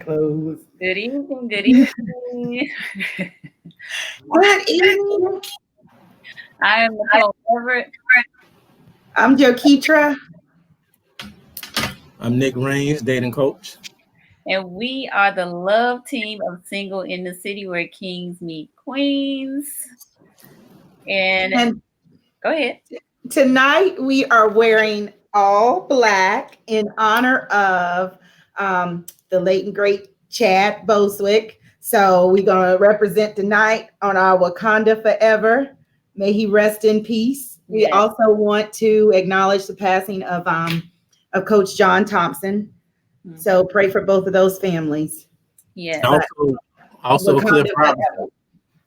clothes. Good evening. Good evening. Good evening. I am Nicole Everett, I'm Joe Keetra. I'm Nick Rains, dating coach. and we are the love team of Single in the City where kings meet queens. And And go ahead. tonight we are wearing all black in honor of the late and great Chad Boswick. So we're going to represent tonight on our Wakanda Forever. May he rest in peace. We Yes. also want to acknowledge the passing of Coach John Thompson. So pray for both of those families. Yes. Also Wakanda Cliff Robinson.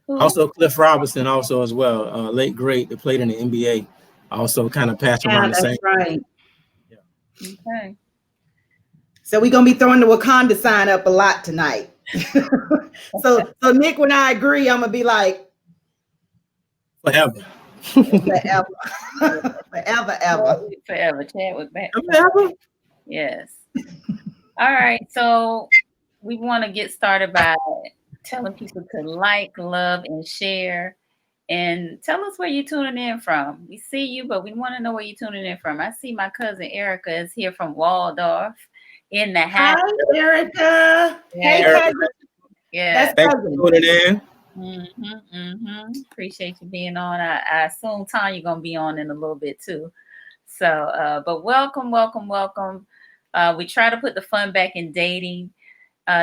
Forever. Also Cliff Robinson, also as well, late great that played in the NBA. Also kind of passed around the That's same. right. Okay. So we're gonna be throwing the Wakanda sign up a lot tonight. so Nick, when I agree, I'm gonna be like Forever. forever, forever, ever. Forever. Chad was back. Forever. Yes. All right. So we want to get started by telling people to like, love, and share. And tell us where you're tuning in from. We see you, but we want to know where you're tuning in from. I see my cousin Erica is here from Waldorf in the house. Hi, Erica. Hey, Erica. cousin. Yeah. That's Thanks cousin. for tuning in. Appreciate you being on. I assume Tanya gonna be on in a little bit too. So, but welcome. We try to put the fun back in dating.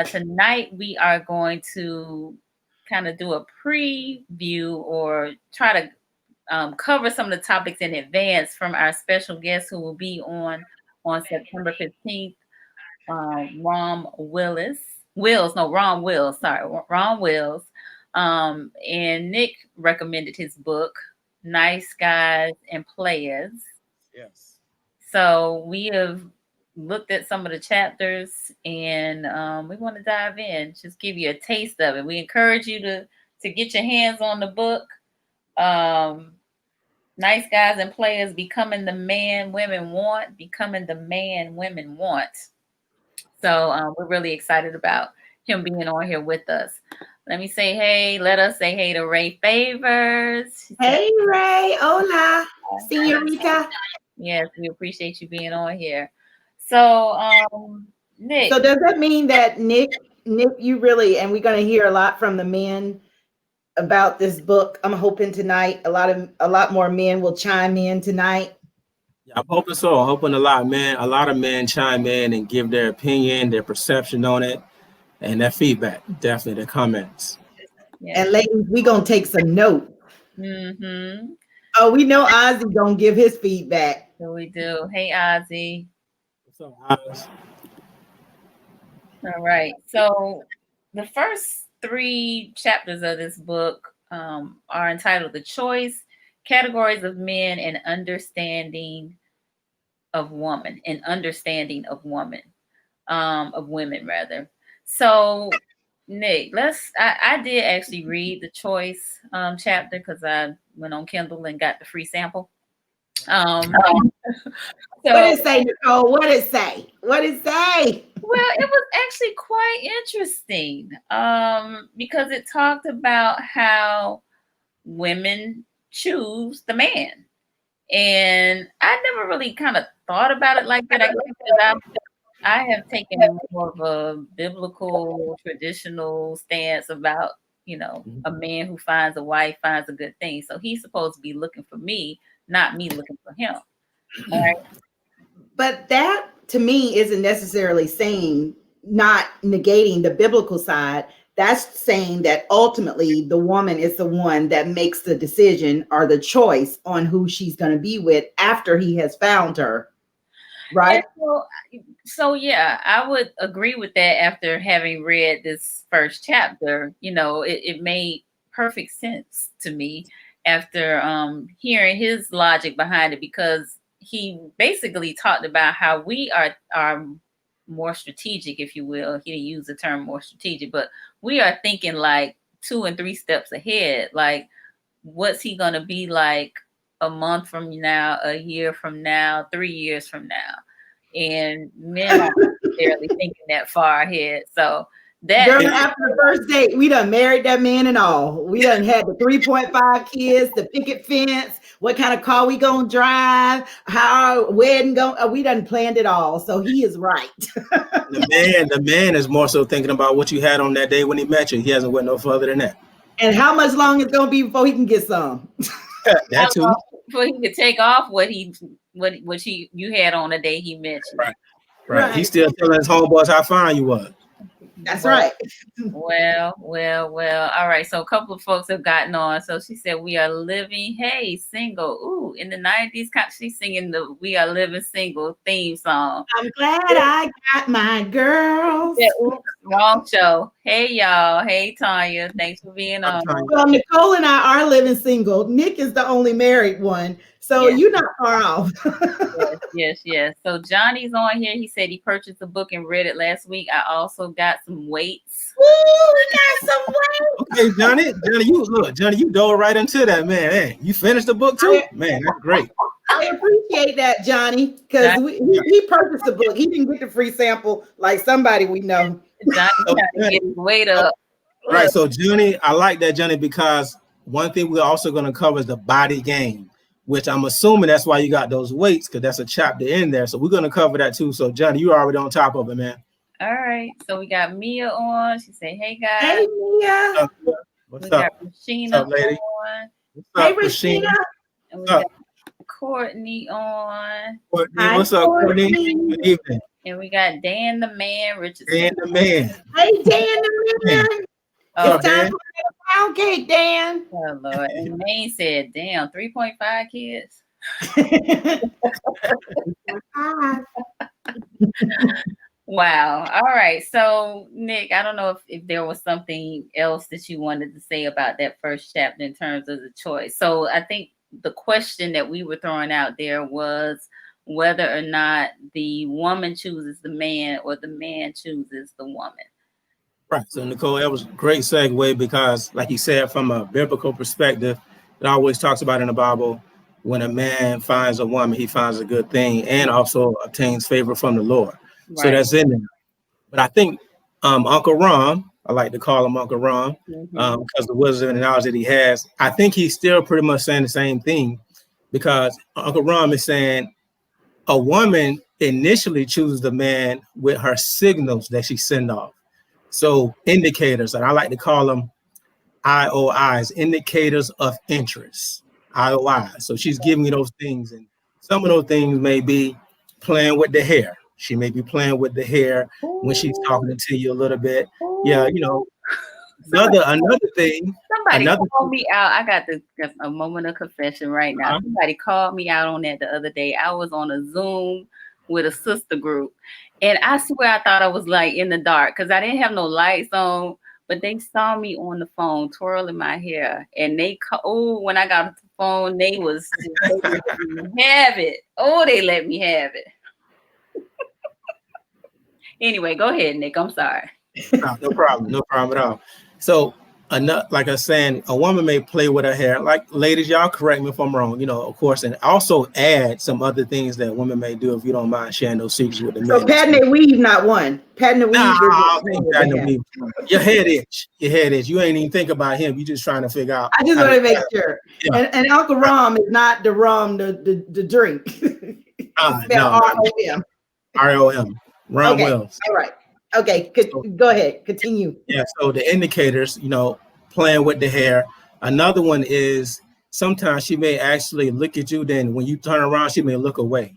Tonight we are going to kind of do a preview or try to cover some of the topics in advance from our special guest who will be on September 15th. Ron Wills. Ron Wills. And Nick recommended his book, Nice Guys and Players. Yes. So we have looked at some of the chapters and we want to dive in, just give you a taste of it. We encourage you to get your hands on the book. Nice Guys and Players, Becoming the Man Women Want. So we're really excited about him being on here with us. Let us say hey to Ray Favors. Hey, Ray. Hola, señorita. Yes, we appreciate you being on here. So, Nick. So does that mean that Nick, you really, and we're gonna hear a lot from the men about this book? I'm hoping tonight a lot more men will chime in tonight. Yeah, I'm hoping so. I'm hoping a lot of men chime in and give their opinion, their perception on it, and their feedback, definitely their comments. Yeah. And ladies, we're gonna take some notes. Mm-hmm. Oh, we know Ozzy gonna give his feedback. So we do. Hey, Ozzy. What's up, Oz? All right. So the first 3 chapters of this book are entitled The Choice, Categories of Men, and Understanding of Woman, of women rather. So Nick, I did actually read the Choice chapter because I went on Kindle and got the free sample. So, what did it say, Nicole? What did it say? Well, it was actually quite interesting because it talked about how women choose the man. And I never really kind of thought about it like that. I guess I have taken more of a biblical, traditional stance about, a man who finds a wife finds a good thing. So he's supposed to be looking for me, not me looking for him. All right. But that to me isn't necessarily saying, not negating the biblical side. That's saying that ultimately the woman is the one that makes the decision or the choice on who she's going to be with after he has found her. Right. So yeah, I would agree with that after having read this first chapter. It made perfect sense to me after hearing his logic behind it, because he basically talked about how we are more strategic, if you will. He used the term more strategic, but we are thinking like 2 and 3 steps ahead. Like, what's he going to be like a month from now, a year from now, 3 years from now? And men are necessarily thinking that far ahead. So that Girl, after the first date, we done married that man and all. We done had the 3.5 kids, the picket fence, what kind of car we gonna drive, how our wedding going. We done planned it all. So he is right. The man is more so thinking about what you had on that day when he met you. He hasn't went no further than that. And how much long it's gonna be before he can get some? That too. before he could take off what you had on the day he met you. Right. He's still telling his homeboys how fine you was. That's right. Well. All right. So a couple of folks have gotten on. So she said, "We are living, hey, single." Ooh, in the 90s, she's singing the "We Are Living Single" theme song. I'm glad I got my girls. Yeah, oops, wrong show. Hey, y'all. Hey, Tanya. Thanks for being on. Well, Nicole and I are living single. Nick is the only married one. So you're not far off. Yes. So Johnny's on here. He said he purchased a book and read it last week. I also got some weights. Woo, we got some weights. Okay, Johnny, you dove right into that, man. Hey, you finished the book too? Man, that's great. I appreciate that, Johnny, because he purchased the book. He didn't get the free sample like somebody we know. Johnny trying to get his weight up. Right. So Johnny, I like that, Johnny, because one thing we're also going to cover is the body game, which I'm assuming that's why you got those weights, because that's a chapter in there. So we're going to cover that too. So Johnny, you're already on top of it, man. All right. So we got Mia on. She said, "Hey guys." Hey Mia. What's we up? got Rashina What's up, lady? on. Hey Rashina. And we got Courtney on. Courtney, what's up, Courtney? Good evening. And we got Dan the Man Richardson. Dan the Man. Hey Dan the Man. It's time for the pound cake, Dan. Oh Lord. And Maine said, "Damn, 3.5 kids." Wow. All right. So Nick, I don't know if there was something else that you wanted to say about that first chapter in terms of the choice. So I think the question that we were throwing out there was whether or not the woman chooses the man or the man chooses the woman. Right. So Nicole, that was a great segue because, like you said, from a biblical perspective, it always talks about in the Bible, when a man finds a woman, he finds a good thing and also obtains favor from the Lord. Right. So that's in there. But I think Uncle Ron, I like to call him Uncle Ron, because the wisdom and knowledge that he has, I think he's still pretty much saying the same thing, because Uncle Ron is saying a woman initially chooses the man with her signals that she sends off. So indicators, and I like to call them IOIs, indicators of interest, IOIs. So she's giving you those things, and some of those things may be playing with the hair. She may be playing with the hair when she's talking to you a little bit. Yeah, you know. Another thing. Somebody called me out. I got a moment of confession right now. Somebody called me out on that the other day. I was on a Zoom with a sister group, and I swear I thought I was like in the dark because I didn't have no lights on. But they saw me on the phone twirling my hair, and they when I got the phone, they let me have it. Oh, they let me have it. Anyway, go ahead, Nick. I'm sorry. No problem at all. So, like I was saying, a woman may play with her hair. Like, ladies, y'all correct me if I'm wrong. You know, of course, and also add some other things that women may do if you don't mind sharing those secrets with the men. So, patting the weave, not one. Patting the weave. Your head itch. You ain't even think about him. You just trying to figure out. I just want to make sure. Yeah. And Uncle Rom is not the rum, the drink. No. ROM. Ron Wells. All right. Okay. Go ahead. Continue. Yeah. So the indicators, playing with the hair. Another one is sometimes she may actually look at you. Then when you turn around, she may look away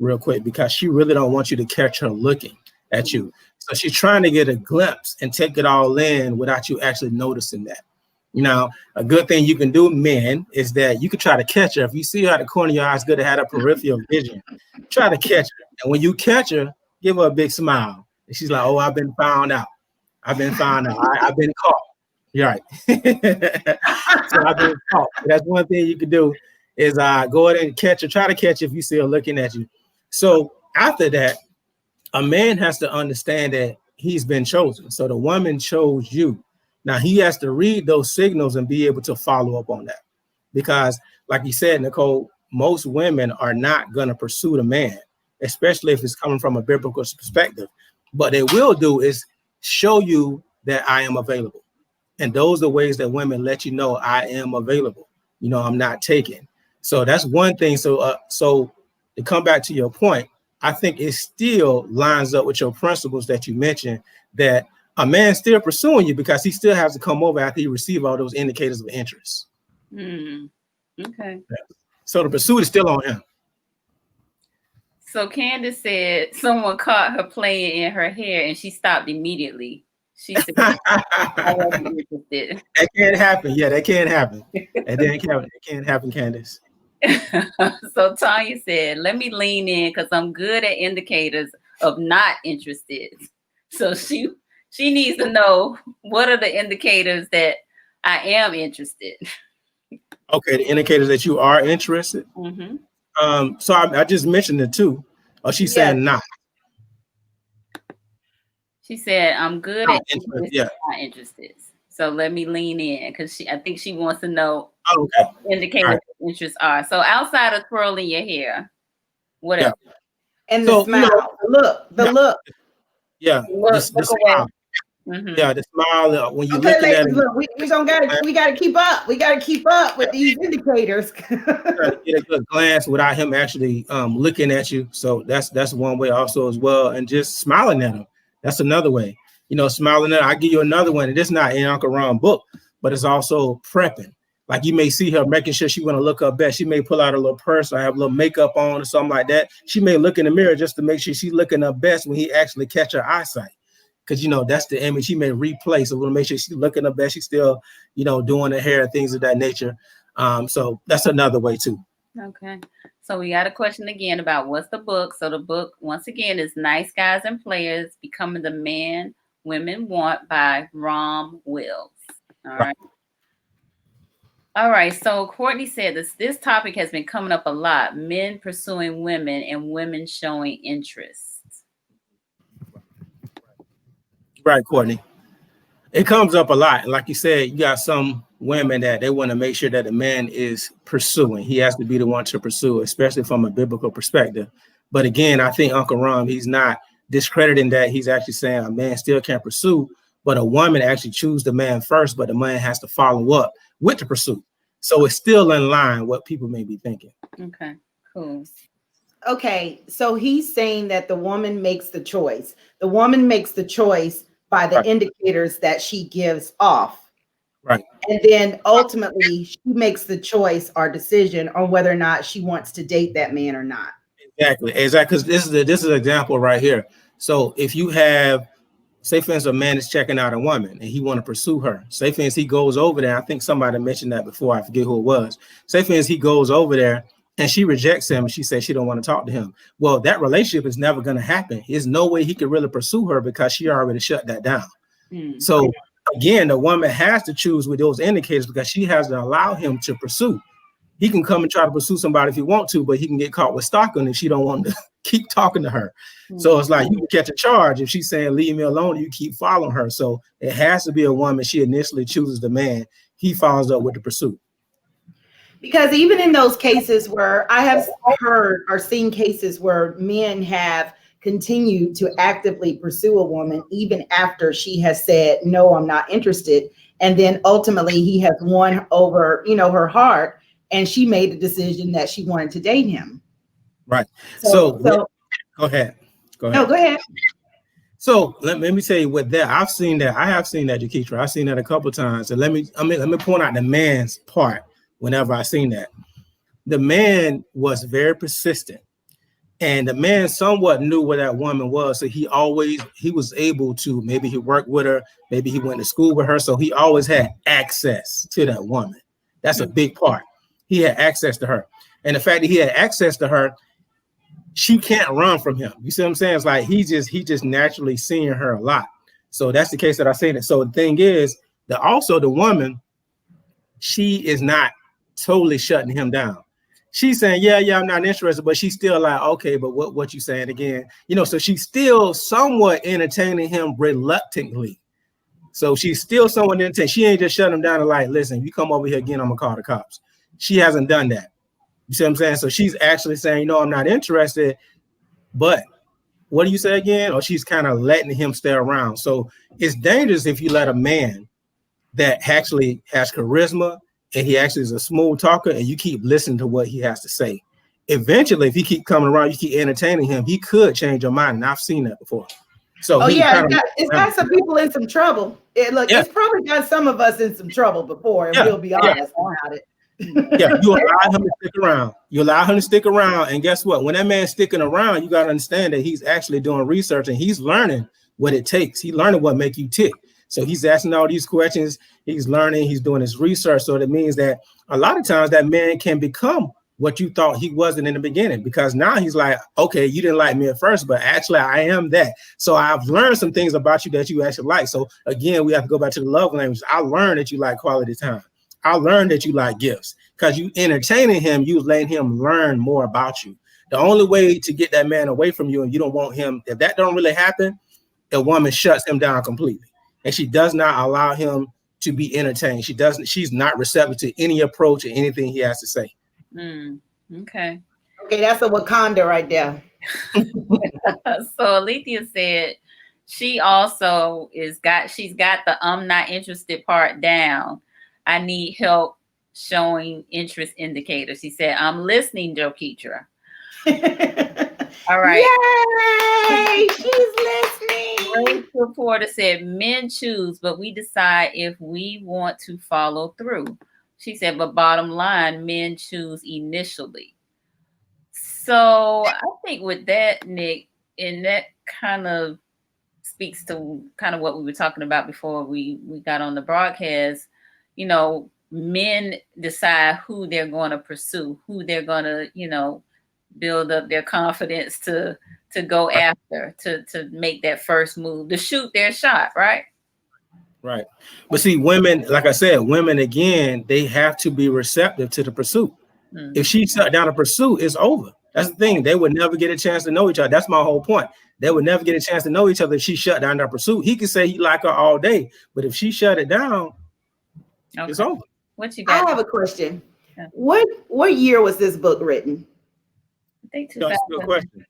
real quick because she really don't want you to catch her looking at you. So she's trying to get a glimpse and take it all in without you actually noticing that. A good thing you can do, men, is that you can try to catch her. If you see her at the corner of your eye, it's good to have a peripheral vision. Try to catch her. And when you catch her, give her a big smile. And she's like, "Oh, I've been found out. I've been caught." You're right. So I've been caught. That's one thing you can do is go ahead and catch her. Try to catch her if you see her looking at you. So after that, a man has to understand that he's been chosen. So the woman chose you. Now he has to read those signals and be able to follow up on that. Because like you said, Nicole, most women are not going to pursue the man, especially if it's coming from a biblical perspective. But they will do is show you that I am available. And those are ways that women let you know I am available. I'm not taken. So that's one thing. So to come back to your point, I think it still lines up with your principles that you mentioned, that a man's still pursuing you because he still has to come over after he receives all those indicators of interest. Okay. So the pursuit is still on him. So Candace said someone caught her playing in her hair and she stopped immediately. She said, I wasn't interested. That can't happen. Yeah, that can't happen. It can't happen, Candace. So Tanya said, let me lean in because I'm good at indicators of not interested. So she needs to know what are the indicators that I am interested. Okay, the indicators that you are interested. So I just mentioned it too. Oh, she's saying not. She said, I'm good at not interested. So let me lean in because I think she wants to know what indicators of interest are. So outside of twirling your hair, what else? And the smile, the look. Yeah, the smile. Yeah, the smile when you're looking at it. Look, we gotta keep up. We gotta keep up with these indicators. Get a good glance without him actually looking at you. So that's one way also as well, and just smiling at him. That's another way. Smiling at him. I give you another one, and it's not in Uncle Ron's book, but it's also prepping. Like you may see her making sure she want to look her best. She may pull out a little purse or have a little makeup on or something like that. She may look in the mirror just to make sure she's looking her best when he actually catch her eyesight. Because that's the image he may replay. So we'll make sure she's looking her best. She's still, doing her hair, things of that nature. So that's another way too. Okay. So we got a question again about what's the book. So the book, once again, is Nice Guys and Players: Becoming the Man Women Want by Rom Wills. All right. So Courtney said this topic has been coming up a lot: men pursuing women and women showing interest. Right, Courtney. It comes up a lot. Like you said, you got some women that they want to make sure that the man is pursuing. He has to be the one to pursue, especially from a biblical perspective. But again, I think Uncle Ron, he's not discrediting that. He's actually saying a man still can pursue, but a woman actually chooses the man first, but the man has to follow up with the pursuit. So it's still in line what people may be thinking. Okay, cool. Okay, so he's saying that the woman makes the choice. The woman makes the choice by the indicators that she gives off. Right. And then ultimately she makes the choice or decision on whether or not she wants to date that man or not. Exactly. Because this is an example right here. So if you have, say for instance, a man is checking out a woman and he want to pursue her. Say for instance, he goes over there. I think somebody mentioned that before. I forget who it was. Say for instance, he goes over there and she rejects him. And she says she don't want to talk to him. Well, that relationship is never going to happen. There's no way he could really pursue her because she already shut that down. So again, the woman has to choose with those indicators because she has to allow him to pursue. He can come and try to pursue somebody if he wants to, but he can get caught with stalking if she don't want to keep talking to her. So it's like you can catch a charge if she's saying, leave me alone, you keep following her. So it has to be a woman. She initially chooses the man. He follows up with the pursuit. Because even in those cases where I have heard or seen cases where men have continued to actively pursue a woman, even after she has said, no, I'm not interested. And then ultimately he has won over, her heart, and she made the decision that she wanted to date him. Right. So go ahead. No, go ahead. So let me tell you with that, I have seen that, Jaketra. I've seen that a couple of times. And let me point out the man's part. Whenever I seen that, the man was very persistent, and the man somewhat knew where that woman was. So he was able to, maybe he worked with her, maybe he went to school with her. So he always had access to that woman. That's a big part. He had access to her. And the fact that he had access to her, she can't run from him. You see what I'm saying? It's like he just naturally seeing her a lot. So that's the case that I say that. So the thing is that also the woman, she is not totally shutting him down. She's saying, yeah, I'm not interested, but she's still like, okay, but what you saying again? So she's still somewhat entertaining him reluctantly. So she's still somewhat entertaining. She ain't just shutting him down and like, listen, you come over here again, I'm gonna call the cops. She hasn't done that. You see what I'm saying? So she's actually saying, I'm not interested, but what do you say again? Or she's kind of letting him stay around. So it's dangerous if you let a man that actually has charisma and he actually is a smooth talker and you keep listening to what he has to say. Eventually, if you keep coming around, you keep entertaining him, he could change your mind. And I've seen that before. So it's got some people in some trouble. It's probably got some of us in some trouble before, and we'll be honest about it. You allow him to stick around. You allow him to stick around, and guess what? When that man's sticking around, you got to understand that he's actually doing research and he's learning what it takes. He's learning what make you tick. So he's asking all these questions. He's learning. He's doing his research. So that means that a lot of times that man can become what you thought he wasn't in the beginning, because now he's like, okay, you didn't like me at first, but actually I am that. So I've learned some things about you that you actually like. So again, we have to go back to the love language. I learned that you like quality time. I learned that you like gifts, because you entertaining him, you letting him learn more about you. The only way to get that man away from you, and you don't want him, if that don't really happen, a woman shuts him down completely. And she does not allow him to be entertained. She's not receptive to any approach or anything he has to say. Okay, that's a Wakanda right there. So Alethea said she also she's got the I'm not interested part down. I need help showing interest indicators. She said, I'm listening, Joe Keetra. All right. Yay! She's listening. Rachel Porter said, men choose, but we decide if we want to follow through. She said, but bottom line, men choose initially. So I think with that, Nick, and that kind of speaks to kind of what we were talking about before we got on the broadcast. You know, men decide who they're going to pursue, who they're going to, you know, build up their confidence to go after, to make that first move, to shoot their shot, right? Right. But see, women, like I said, women, again, they have to be receptive to the pursuit. If she shut down a pursuit, it's over. That's the thing. They would never get a chance to know each other. That's my whole point. They would never get a chance to know each other if she shut down that pursuit. He could say he like her all day, but if she shut it down, it's over. What you got? I have a question. Yeah. What year was this book written? I think 2000. That's a good question.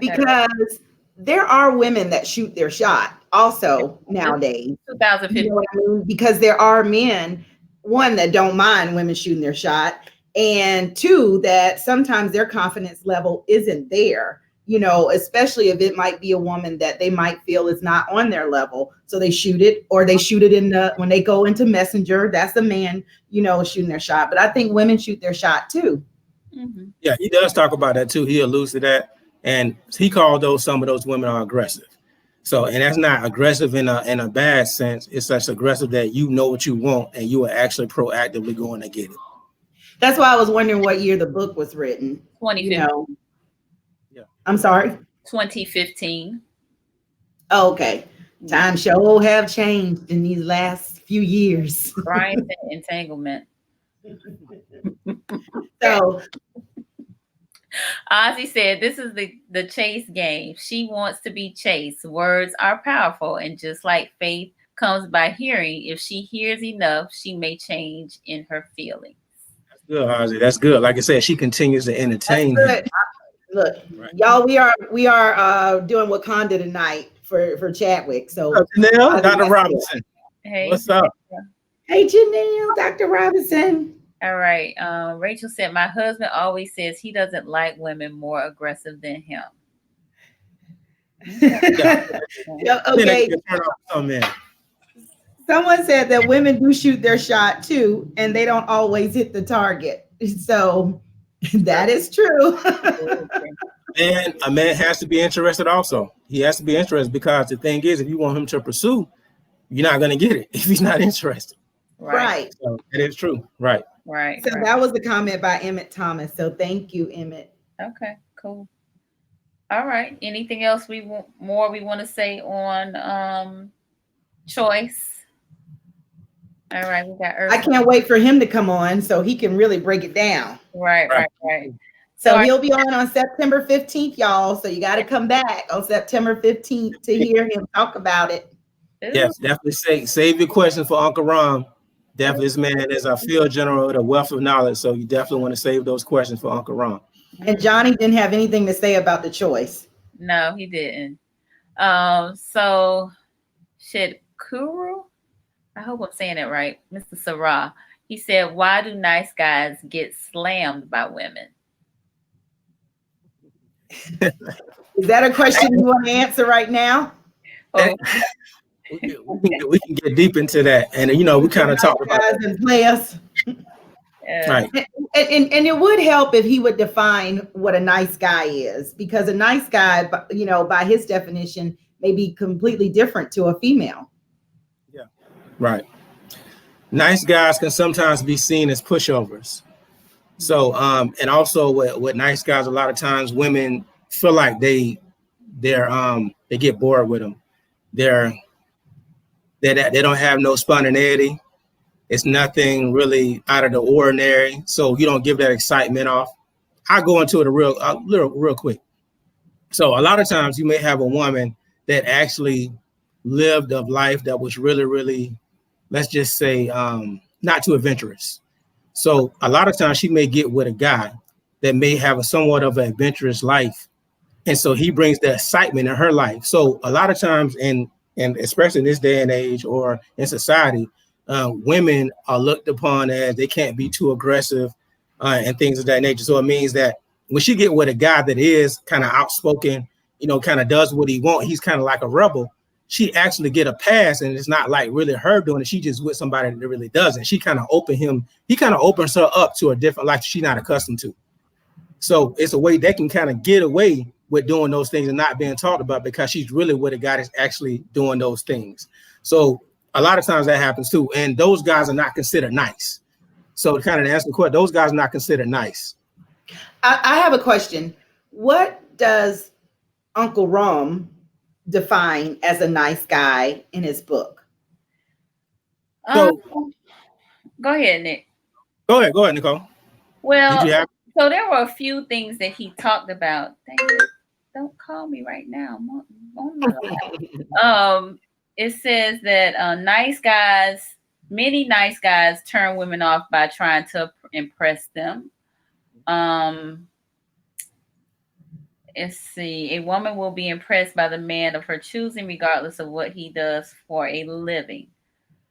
Because there are women that shoot their shot also nowadays. 2015. You know what I mean? Because there are men, one, that don't mind women shooting their shot, and two, that sometimes their confidence level isn't there, you know, especially if it might be a woman that they might feel is not on their level. So they shoot it, or they shoot it when they go into Messenger. That's the man, you know, shooting their shot. But I think women shoot their shot too. Mm-hmm. Yeah, he does talk about that too. He alludes to that. And he called some of those women are aggressive. So, and that's not aggressive in a bad sense. It's such aggressive that you know what you want and you are actually proactively going to get it. That's why I was wondering what year the book was written. 2015. You know? Yeah. I'm sorry? 2015. Oh, okay. Times sure have changed in these last few years. Brian's entanglement. So Ozzy said, this is the chase game. She wants to be chased. Words are powerful. And just like faith comes by hearing, if she hears enough, she may change in her feelings. That's good, Ozzy. That's good. Like I said, she continues to entertain. Look, right. Y'all, we are doing Wakanda tonight for Chadwick. So Janelle, Dr. Robinson. Hey, what's up? Hey, Janelle, Dr. Robinson. All right. Rachel said, my husband always says he doesn't like women more aggressive than him. Okay. Someone said that women do shoot their shot too, and they don't always hit the target. So that is true. And a man has to be interested also. He has to be interested, because the thing is, if you want him to pursue, you're not going to get it if he's not interested. Right. So it is true. Right. Right. So that was the comment by Emmett Thomas. So thank you, Emmett. Okay, cool. All right. Anything else we want to say on choice? All right, we got Earth. I can't wait for him to come on so he can really break it down. Right. So he'll be on September 15th, y'all. So you got to come back on September 15th to hear him talk about it. Yes, definitely save your questions for Uncle Ron. Definitely, this man is a field general with a wealth of knowledge. So you definitely want to save those questions for Uncle Ron. And Johnny didn't have anything to say about the choice. No, he didn't. So Shedkuru, I hope I'm saying it right, Mr. Sarah. He said, "Why do nice guys get slammed by women?" Is that a question you want to answer right now? Oh, We can get deep into that, and we kind of talked about guys and players. right. And it would help if he would define what a nice guy is, because a nice guy, by his definition, may be completely different to a female. Yeah, right. Nice guys can sometimes be seen as pushovers. So, and also with nice guys, a lot of times women feel like they get bored with them. They don't have no spontaneity. It's nothing really out of the ordinary. So you don't give that excitement off. I go into it real quick. So a lot of times you may have a woman that actually lived a life that was really, really, let's just say, not too adventurous. So a lot of times she may get with a guy that may have a somewhat of an adventurous life. And so he brings the excitement in her life. So a lot of times, and especially in this day and age or in society, women are looked upon as they can't be too aggressive and things of that nature. So it means that when she get with a guy that is kind of outspoken, kind of does what he wants, he's kind of like a rebel, she actually get a pass, and it's not like really her doing it. She just with somebody that really doesn't. He kind of opens her up to a different life she's not accustomed to. So it's a way they can kind of get away with doing those things and not being talked about, because she's really with a guy that's actually doing those things. So a lot of times that happens too. And those guys are not considered nice. So kind of to answer the question, those guys are not considered nice. I have a question. What does Uncle Rum define as a nice guy in his book? Go ahead, Nick. Go ahead, Nicole. Well, so there were a few things that he talked about. Dang it, don't call me right now. It says that many nice guys turn women off by trying to impress them. Let's see. A woman will be impressed by the man of her choosing, regardless of what he does for a living.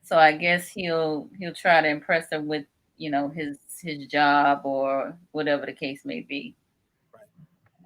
So I guess he'll try to impress her with, his job or whatever the case may be.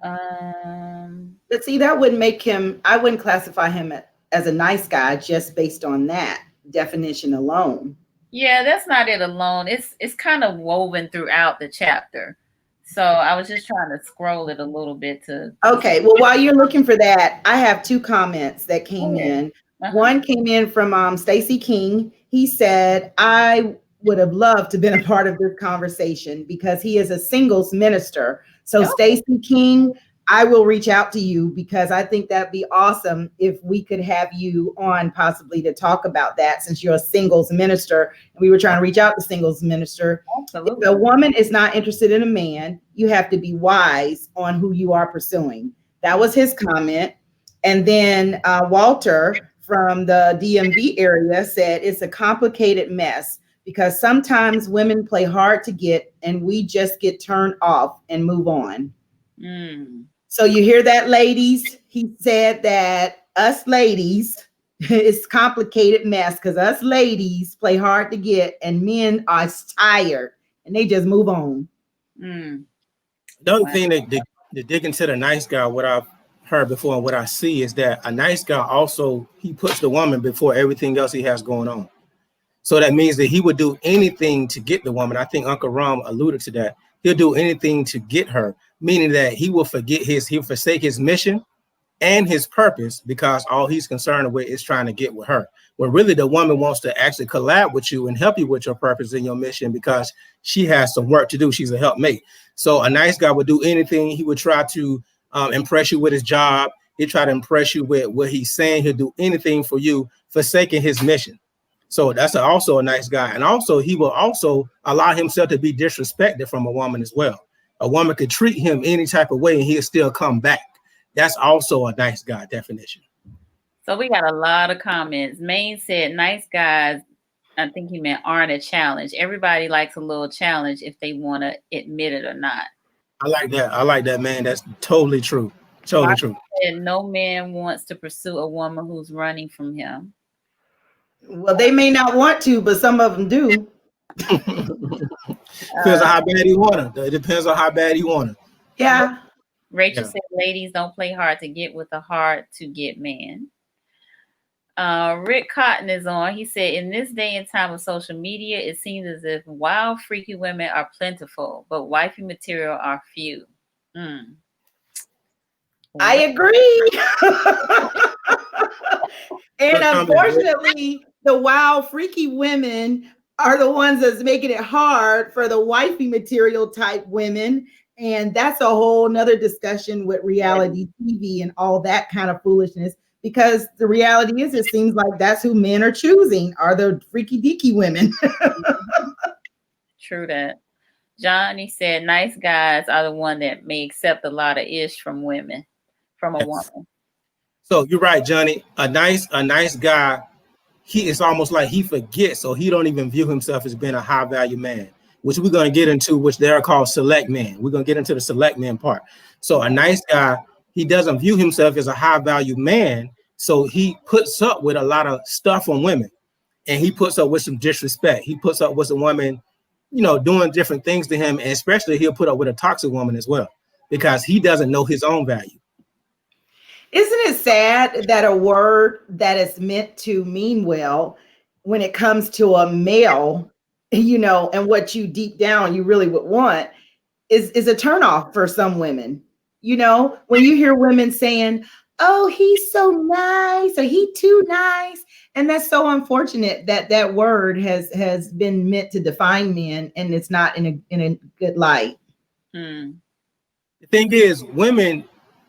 But see, that wouldn't make him. I wouldn't classify him as a nice guy just based on that definition alone. Yeah, that's not it alone. It's kind of woven throughout the chapter. So I was just trying to scroll it a little bit to. Okay, well, while you're looking for that, I have two comments that came in. One came in from Stacy King. He said, "I would have loved to have been a part of this conversation because he is a singles minister." So Stacy King, I will reach out to you because I think that'd be awesome if we could have you on possibly to talk about that, since you're a singles minister and we were trying to reach out to singles minister. Absolutely. If a woman is not interested in a man, you have to be wise on who you are pursuing. That was his comment. And then Walter from the DMV area said it's a complicated mess because sometimes women play hard to get and we just get turned off and move on. So you hear that, ladies? He said that us ladies, it's complicated mess because us ladies play hard to get and men are tired and they just move on. The other thing that dig into the nice guy, what I've heard before and what I see is that a nice guy also, he puts the woman before everything else he has going on. So that means that he would do anything to get the woman. I think Uncle Ram alluded to that. He'll do anything to get her, meaning that he'll forsake his mission and his purpose because all he's concerned with is trying to get with her. When really the woman wants to actually collab with you and help you with your purpose and your mission because she has some work to do. She's a helpmate. So a nice guy would do anything. He would try to impress you with his job. He'll try to impress you with what he's saying. He'll do anything for you, forsaking his mission. So that's also a nice guy. And also he will also allow himself to be disrespected from a woman as well. A woman could treat him any type of way and he'll still come back. That's also a nice guy definition. So we got a lot of comments. Maine said nice guys, I think he meant aren't a challenge. Everybody likes a little challenge if they want to admit it or not. I like that. I like that, man. That's totally true. Totally true. And no man wants to pursue a woman who's running from him. Well, they may not want to, but some of them do. Depends on how bad you want her. It depends on how bad you want her. Yeah. Rachel said, ladies, don't play hard to get with a hard to get man. Rick Cotton is on. He said, in this day and time of social media, it seems as if wild, freaky women are plentiful, but wifey material are few. I agree. And unfortunately, the wild, freaky women are the ones that's making it hard for the wifey material type women. And that's a whole nother discussion with reality TV and all that kind of foolishness. Because the reality is, it seems like that's who men are choosing, are the freaky deaky women. True that. Johnny said, nice guys are the one that may accept a lot of ish from women, from a woman. So you're right, Johnny. A nice guy, it's almost like he forgets, so he don't even view himself as being a high value man, which we're going to get into, which they're called select men. We're going to get into the select men part. So a nice guy, he doesn't view himself as a high value man, so he puts up with a lot of stuff on women, and he puts up with some disrespect. He puts up with some women, doing different things to him, and especially he'll put up with a toxic woman as well, because he doesn't know his own value. Isn't it sad that a word that is meant to mean well, when it comes to a male, and what you deep down you really would want is a turnoff for some women? When you hear women saying, oh, he's so nice, or he too nice. And that's so unfortunate that word has been meant to define men, and it's not in a good light. The thing is, women,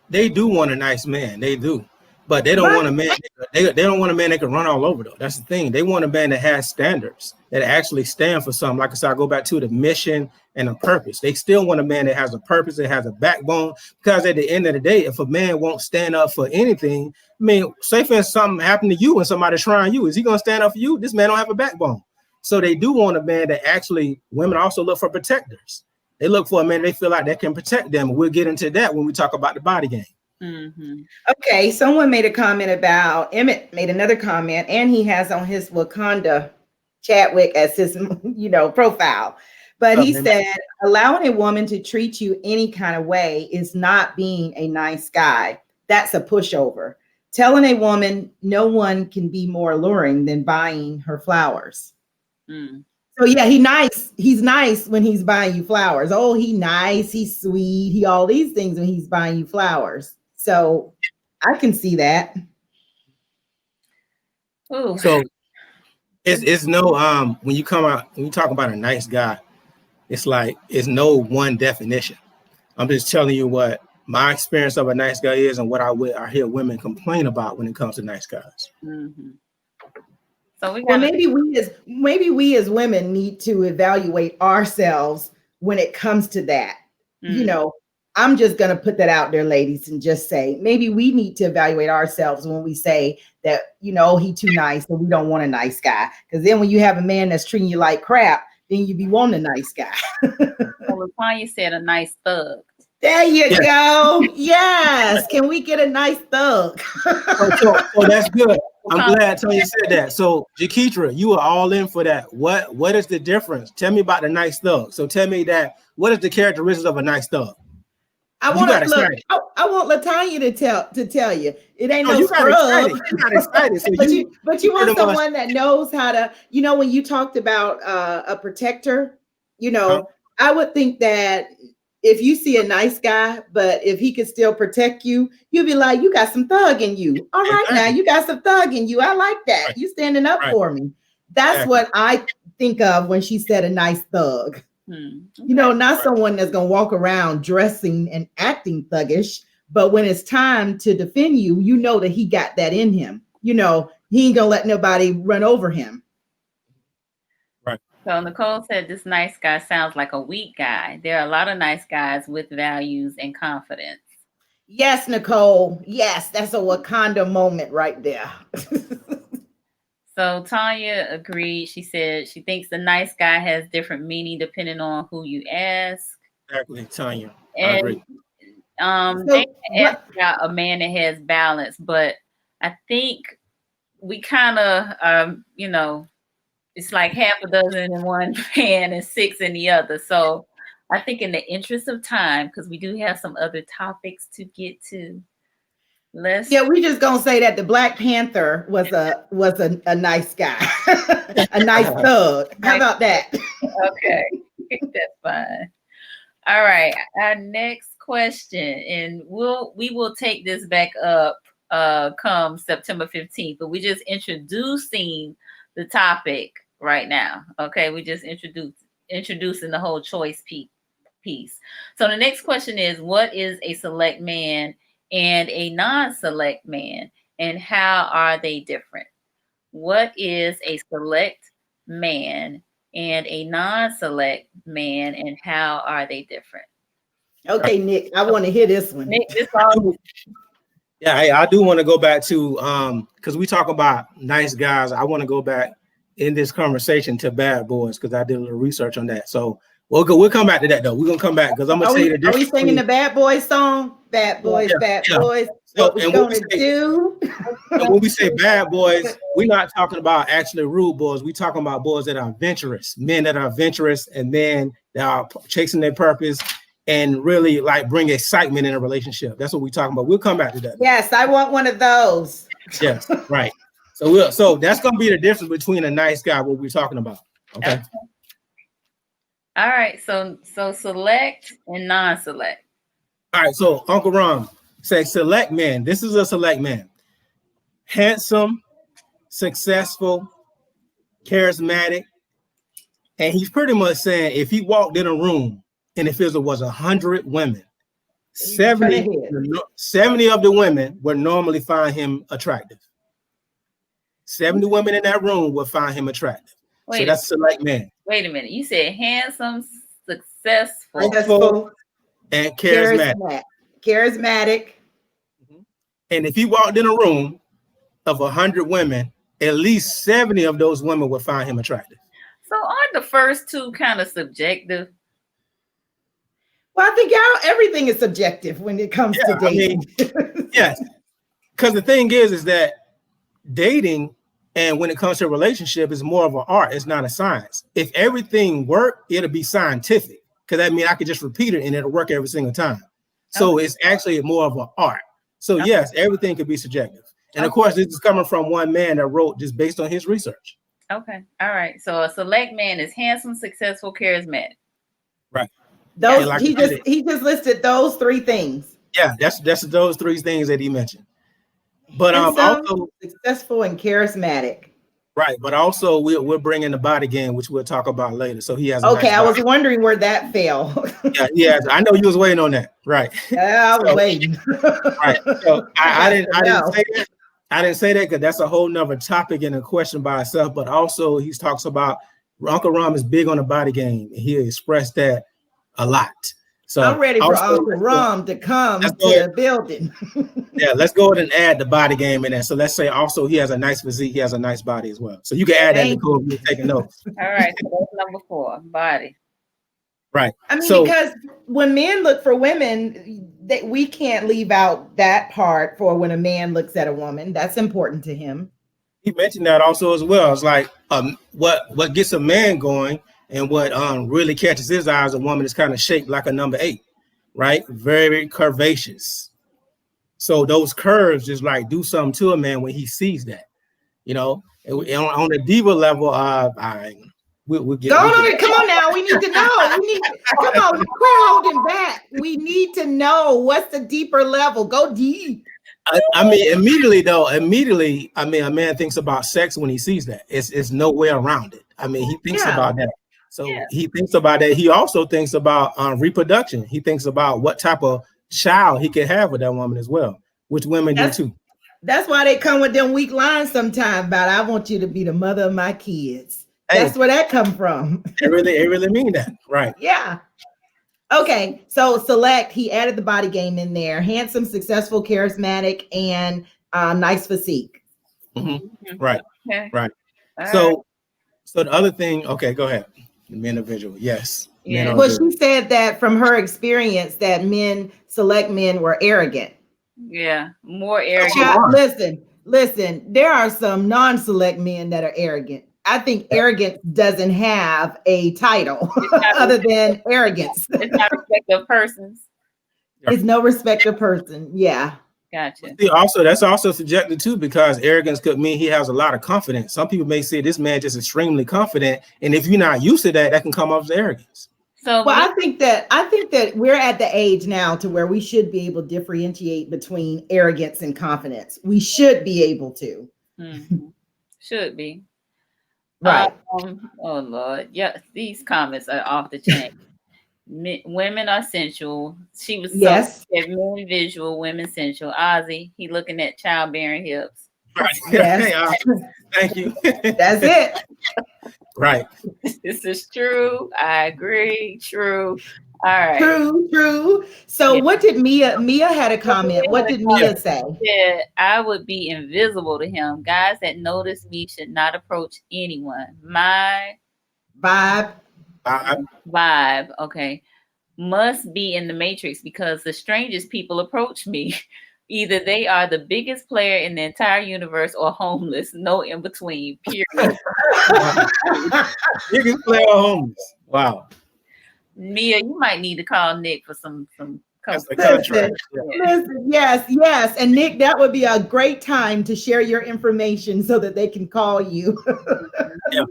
they do want a nice man. They do. But they don't want a man. They don't want a man that can run all over, though. That's the thing. They want a man that has standards, that actually stand for something. Like I said, I go back to the mission and a purpose. They still want a man that has a purpose, that has a backbone. Because at the end of the day, if a man won't stand up for anything, say for instance, something happened to you and somebody's trying you, is he going to stand up for you? This man don't have a backbone. So they do want a man that actually, women also look for protectors. They look for a man they feel like that can protect them. We'll get into that when we talk about the body game. Okay, someone made a comment about, Emmett made another comment, and he has on his Wakanda Chadwick as his, profile. But he said, allowing a woman to treat you any kind of way is not being a nice guy. That's a pushover. Telling a woman no one can be more alluring than buying her flowers. So yeah, he's nice when he's buying you flowers. Oh, he nice, he's sweet, he all these things when he's buying you flowers. So I can see that. Ooh. So it's no when you talk about a nice guy, it's like it's no one definition. I'm just telling you what my experience of a nice guy is and what I hear women complain about when it comes to nice guys. So maybe we as women need to evaluate ourselves when it comes to that. I'm just going to put that out there, ladies, and just say, maybe we need to evaluate ourselves when we say that, he too nice and we don't want a nice guy. Because then when you have a man that's treating you like crap, then you be wanting a nice guy. Well, LaTanya said a nice thug. There you go. Yes. Can we get a nice thug? so that's good. I'm glad Tanya said that. So Jaketra, you are all in for that. What is the difference? Tell me about the nice thug. So tell me that. What is the characteristics of a nice thug? I want LaTanya to tell you. It ain't no scrub. You got excited. So but you want someone that knows how to, when you talked about a protector, I would think that if you see a nice guy, but if he could still protect you, you'd be like, you got some thug in you. All right, now you got some thug in you. I like that. Right. You standing up for me. That's what I think of when she said a nice thug. Not someone that's going to walk around dressing and acting thuggish, but when it's time to defend you, that he got that in him. He ain't going to let nobody run over him. Right. So Nicole said this nice guy sounds like a weak guy. There are a lot of nice guys with values and confidence. Yes, Nicole. Yes, that's a Wakanda moment right there. So Tanya agreed. She said she thinks the nice guy has different meaning depending on who you ask. Exactly, Tanya. And I agree. They asked about a man that has balance, but I think we kind of, it's like half a dozen in one man and 6 in the other. So I think in the interest of time, because we do have some other topics to get to, we just gonna say that the Black Panther was a nice guy, a nice thug. How about that? Okay, that's fine. All right, our next question, and we will take this back up come September 15th, but we're just introducing the topic right now. Okay, we just introducing the whole choice piece. So the next question is, what is a select man and a non-select man, and how are they different? What is a select man and a non-select man, and how are they different? Okay, Nick, I want to hear this one. Nick, this all. Yeah, I do want to go back to because we talk about nice guys. I want to go back in this conversation to Bad Boys because I did a little research on that. So we'll come back to that though. We're gonna come back because I'm gonna say the difference. Are we singing the Bad Boys song? Bad Boys, Bad Boys. What we gonna do? When we say bad boys, we're not talking about actually rude boys. We're talking about boys that are adventurous, men that are adventurous, and men that are chasing their purpose and really like bring excitement in a relationship. That's what we're talking about. We'll come back to that. Yes, I want one of those. Yes, right. So that's gonna be the difference between a nice guy, what we're talking about. Okay. All right. So select and non-select. All right. So Uncle Ron say select man. This is a select man. Handsome, successful, charismatic, and he's pretty much saying if he walked in a room and if it was 100 women, 70 of the women would normally find him attractive. 70 women in that room would find him attractive. So that's a select man. Wait a minute. You said handsome, successful, and charismatic. Charismatic. And if he walked in a room of 100 women, at least 70 of those women would find him attractive. So aren't the first two kind of subjective? Well, I think everything is subjective when it comes to dating. Yes. Because the thing is that dating and when it comes to a relationship is more of an art. It's not a science. If everything worked, it'll be scientific. Because that means I could just repeat it and it'll work every single time. So it's actually more of an art. So yes, everything could be subjective. And of course, this is coming from one man that wrote just based on his research. Okay. All right. So a select man is handsome, successful, charismatic. Right. Those he just listed those 3 things. Yeah, that's those 3 things that he mentioned. But also successful and charismatic. Right, but also we're bringing the body game, which we'll talk about later. So he has. Okay, I was wondering where that fell. Yeah, I know you was waiting on that. Right. Yeah, I was waiting. Right. So I didn't say that. I didn't say that because that's a whole nother topic and a question by itself. But also he talks about Uncle Ram is big on the body game. He expressed that a lot. So I'm ready for Uncle Ram to come to the building. Yeah, let's go ahead and add the body game in there. So let's say also he has a nice physique, he has a nice body as well. So you can add that to Nicole if you're taking notes. All right, so that's number 4, body. Right. I mean, because when men look for women, we can't leave out that part for when a man looks at a woman. That's important to him. He mentioned that also as well. It's like what gets a man going and what really catches his eye as a woman is kind of shaped like a number 8, right? Very curvaceous. So those curves just like do something to a man when he sees that, you know. On the diva level, we'll get. Come on now. We need to know. Come on. We're holding back. We need to know what's the deeper level. Go deep. I mean, immediately, a man thinks about sex when he sees that. It's no way around it. I mean, he thinks about that. So he thinks about that. He also thinks about reproduction. He thinks about what type of child he can have with that woman as well, which women do too. That's why they come with them weak lines sometimes about I want you to be the mother of my kids. Hey, that's where that come from. It really mean that, right? Yeah. Okay, so select, he added the body game in there. Handsome, successful, charismatic, and nice physique. Mm-hmm. Right. Okay. Right. So the other thing, okay, go ahead. The individual, yes. Men Yeah. are Well, good. she said that from her experience that select men were arrogant. Yeah. More Some arrogant. are. Listen, there are some non-select men that are arrogant. I think arrogance doesn't have a title It's not, other than arrogance. it's not respect of persons. It's no respect of person. Yeah. Gotcha. See, also that's also subjective too, because arrogance could mean he has a lot of confidence. Some people may say this man just extremely confident, and if you're not used to that, that can come off as arrogance. So Well, I think that we're at the age now to where we should be able to differentiate between arrogance and confidence. We should be able to. should be. Right. Oh Lord. Yeah, these comments are off the chain. Women are sensual. She was Yes. men visual, women sensual. Ozzy, he looking at childbearing hips. Right. Yes. Thank you. That's it. Right. This is true. I agree. True. All right. True. So Yeah. what did Mia had a comment? What did Mia say? Yeah, I would be invisible to him. Guys that notice me should not approach anyone. My Vibe. vibe, okay, must be in the Matrix because the strangest people approach me. Either they are the biggest player in the entire universe or homeless. No in between. Period. Biggest player homeless. Wow. Mia, you might need to call Nick for some That's the Listen, contract. Yeah. listen, yes. And Nick, that would be a great time to share your information so that they can call you. Yeah.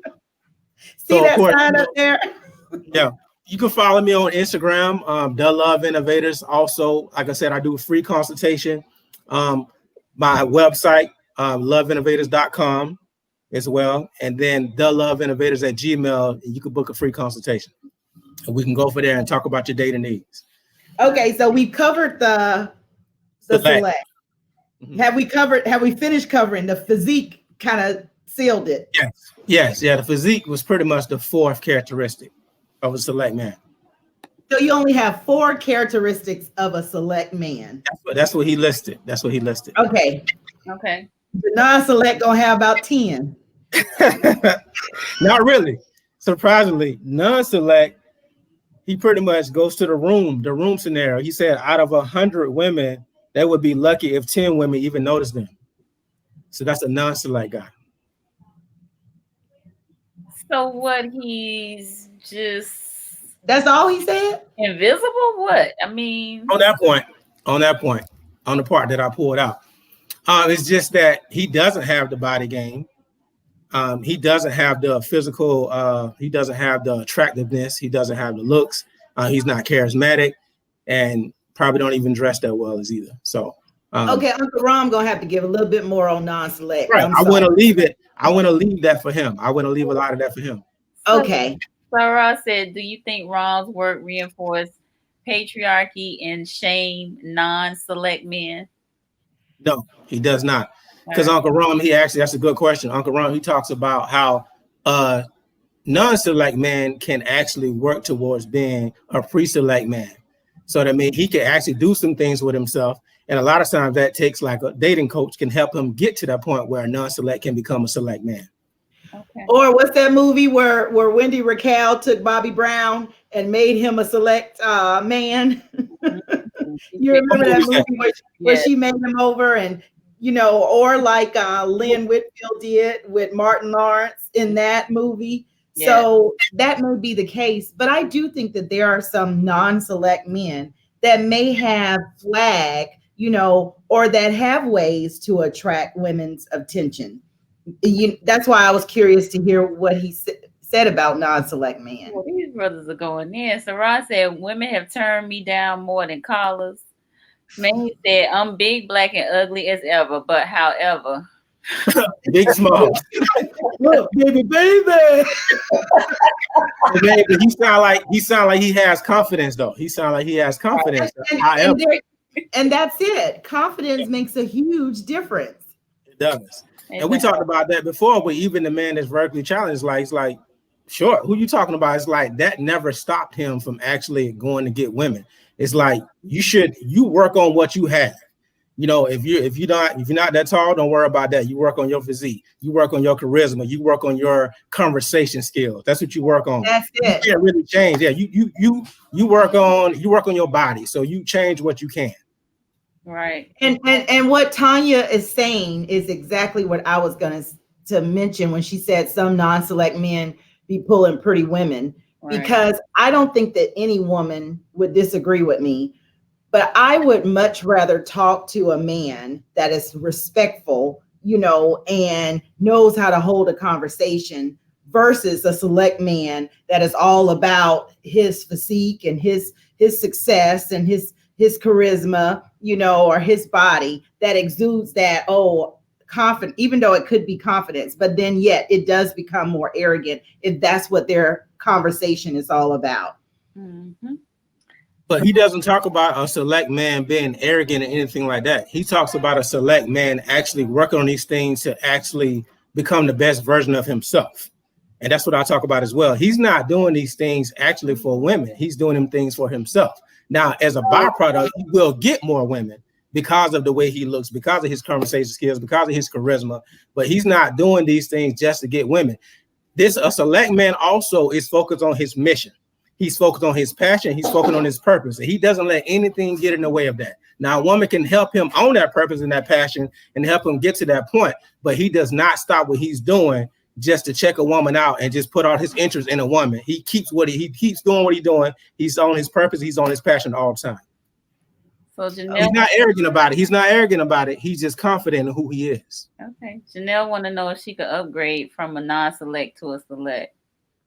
See So, that of course, sign up there? Yeah. You can follow me on Instagram, The Love Innovators. Also, like I said, I do a free consultation. My website, loveinnovators.com as well. And then theloveinnovators@gmail. And you can book a free consultation. And we can go for there and talk about your data needs. Okay, so we covered the select. Mhm. Have we finished covering the physique? Kind of sealed it. Yes. Yeah. The physique was pretty much the fourth characteristic of a select man. So you only have 4 characteristics of a select man. That's what he listed. Okay. Okay. The non-select gonna have about 10. Not really. Surprisingly, non-select, he pretty much goes to the room scenario. He said out of 100 women, they would be lucky if 10 women even notice them. So that's a non-select guy. So what, he's just That's all he said? invisible? What? I mean, On that point, on the part that I pulled out, it's just that he doesn't have the body game. He doesn't have the physical, he doesn't have the attractiveness, he doesn't have the looks, he's not charismatic, and probably don't even dress that well as either. So Okay, Uncle Ron gonna have to give a little bit more on non-select. right, I'm I want to sorry. leave it. I want to leave that for him. I want to leave a lot of that for him. Okay. Sarah said, do you think Ron's work reinforced patriarchy and shame non-select men? No, he does not. Because All right. Uncle Ron, that's a good question. Uncle Ron, he talks about how non-select man can actually work towards being a pre-select man. So that means he can actually do some things with himself. And a lot of times that takes like a dating coach can help him get to that point where a non-select can become a select man. Okay. Or what's that movie where Wendy Raquel took Bobby Brown and made him a select man? You remember that movie where she made him over, and or like Lynn Whitfield did with Martin Lawrence in that movie. Yeah. So that may be the case, but I do think that there are some non-select men that may have flag, or that have ways to attract women's attention. That's why I was curious to hear what he said about non-select men. Well, these brothers are going in. So Ron said, women have turned me down more than callers. Man, he said, I'm big, black, and ugly as ever, but however. Big small. Look, baby. Baby, he sound like he has confidence though. He sound like he has confidence. And that's it. Confidence makes a huge difference. It does. And we talked about that before, but even the man that's vertically challenged, it's like, sure, who you talking about? It's like that never stopped him from actually going to get women. It's like you work on what you have. You know, if you're not that tall, don't worry about that. You work on your physique, you work on your charisma, you work on your conversation skills. That's what you work on. That's it. You can't really change. Yeah, you work on your body, so you change what you can. Right. And what Tanya is saying is exactly what I was going to mention when she said some non-select men be pulling pretty women, Right. because I don't think that any woman would disagree with me. But I would much rather talk to a man that is respectful, you know, and knows how to hold a conversation versus a select man that is all about his physique and his success and his charisma, you know, or his body that exudes that, confident, even though it could be confidence, but then yet it does become more arrogant if that's what their conversation is all about. Mm-hmm. But he doesn't talk about a select man being arrogant or anything like that. He talks about a select man actually working on these things to actually become the best version of himself. And that's what I talk about as well. He's not doing these things actually for women. He's doing them things for himself. Now, as a byproduct, he will get more women because of the way he looks, because of his conversation skills, because of his charisma. But he's not doing these things just to get women. A select man also is focused on his mission. He's focused on his passion. He's focused on his purpose. And he doesn't let anything get in the way of that. Now, a woman can help him on that purpose and that passion and help him get to that point. But he does not stop what he's doing just to check a woman out and just put all his interest in a woman. He keeps doing what he's doing. He's on his purpose. He's on his passion all the time. So Janelle, he's not arrogant about it. He's just confident in who he is. Okay. Janelle want to know if she could upgrade from a non-select to a select.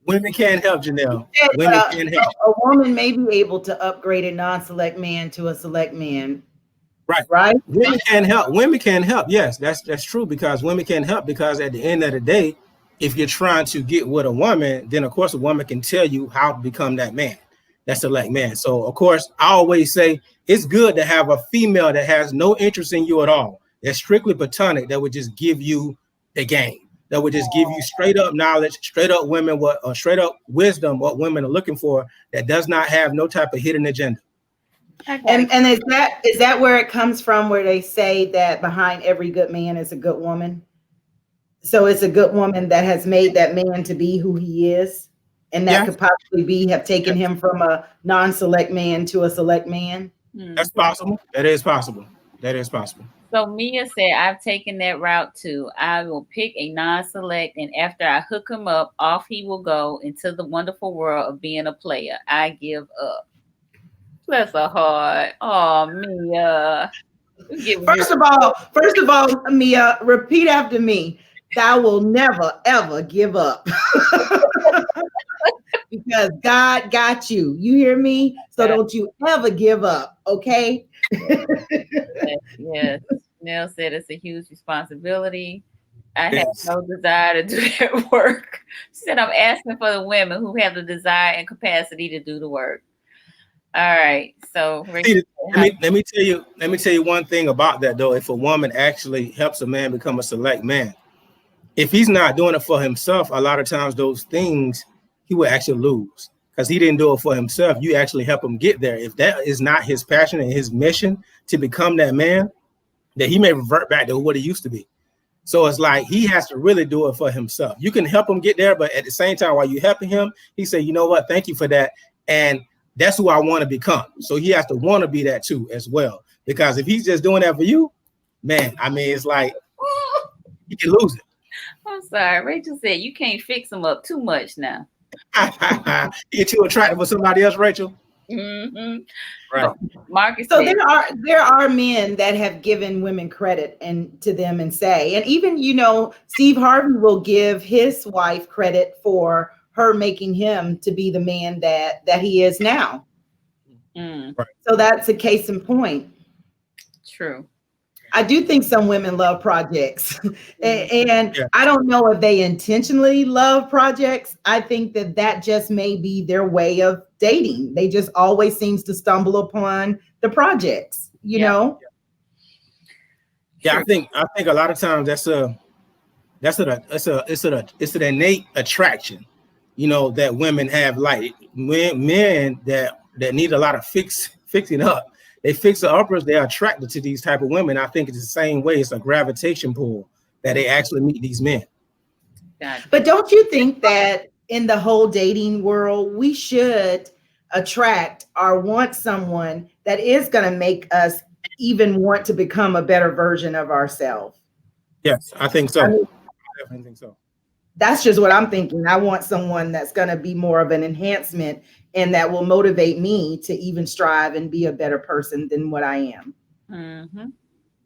Women can't help, Janelle. Women can't help. A woman may be able to upgrade a non-select man to a select man. Right. Women can help. Women can help. Yes, that's true, because women can help, because at the end of the day, if you're trying to get with a woman, then of course a woman can tell you how to become that man, that select man. So of course, I always say it's good to have a female that has no interest in you at all. That's strictly platonic. That would just give you the game. That would just give you straight up knowledge, straight up straight up wisdom, what women are looking for, that does not have no type of hidden agenda. Okay. And is that where it comes from, where they say that behind every good man is a good woman? So it's a good woman that has made that man to be who he is, and that could possibly have taken him from a non-select man to a select man. That's possible. That is possible. So Mia said, I've taken that route too. I will pick a non-select, and after I hook him up, off he will go into the wonderful world of being a player. I give up. That's a hard. Oh, Mia. First of all, Mia, repeat after me. Thou will never, ever give up. Because God got you. You hear me? So don't you ever give up, okay? Yes. Nell said it's a huge responsibility. I have no desire to do that work. She said I'm asking for the women who have the desire and capacity to do the work. All right. So let me tell you one thing about that though. If a woman actually helps a man become a select man, if he's not doing it for himself, a lot of times those things he will actually lose, because he didn't do it for himself. You actually help him get there. If that is not his passion and his mission to become that man, then he may revert back to what he used to be. So it's like he has to really do it for himself. You can help him get there, but at the same time, while you're helping him, he said, you know what, thank you for that. And that's who I want to become. So he has to want to be that too as well. Because if he's just doing that for you, man, I mean, it's like you can lose it. I'm sorry. Rachel said you can't fix him up too much now. You're too attractive for somebody else, Rachel. Mm-hmm. Right. Marcus. So there are men that have given women credit and to them and say, and even, you know, Steve Harvey will give his wife credit for her making him to be the man that he is now. Right. So that's a case in point. True. I do think some women love projects, and I don't know if they intentionally love projects. I think that just may be their way of dating. They just always seems to stumble upon the projects, you know? Yeah, I think a lot of times it's an innate attraction, you know, that women have. Like men that need a lot of fixing up. they fixer uppers, they're attracted to these type of women. I think it's the same way. It's a gravitation pull that they actually meet these men. Gotcha. But don't you think that in the whole dating world, we should attract or want someone that is going to make us even want to become a better version of ourselves? Yes, I think so. I mean, I definitely think so. that's just what I'm thinking. I want someone that's going to be more of an enhancement and that will motivate me to even strive and be a better person than what I am. Mm-hmm.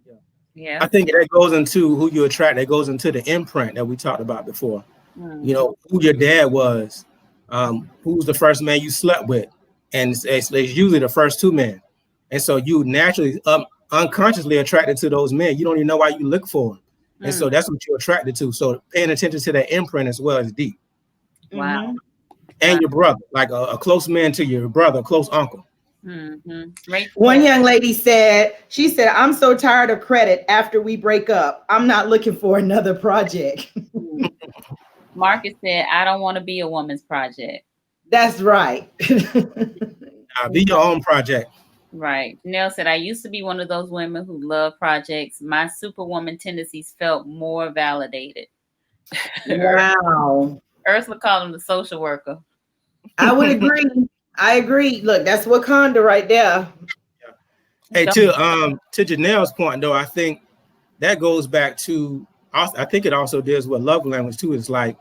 Yeah. Yeah. I think that goes into who you attract. That goes into the imprint that we talked about before. Mm-hmm. You know, who your dad was, who's the first man you slept with, and it's usually the first two men. And so you naturally unconsciously attracted to those men. You don't even know why you look for them. And so that's what you're attracted to. So paying attention to that imprint as well is deep. Wow. Mhm. And your brother, like a close man to your brother, a close uncle. Mm-hmm. Right. One young lady said, I'm so tired of credit after we break up. I'm not looking for another project. Marcus said, I don't want to be a woman's project. That's right. Be your own project. Right. Janelle said, I used to be one of those women who love projects. My superwoman tendencies felt more validated. Wow. Ursula called him the social worker. I would agree. I agree. Look, that's Wakanda right there. Hey, to Janelle's point though, I think that goes back to, I think it also deals with love language too. It's like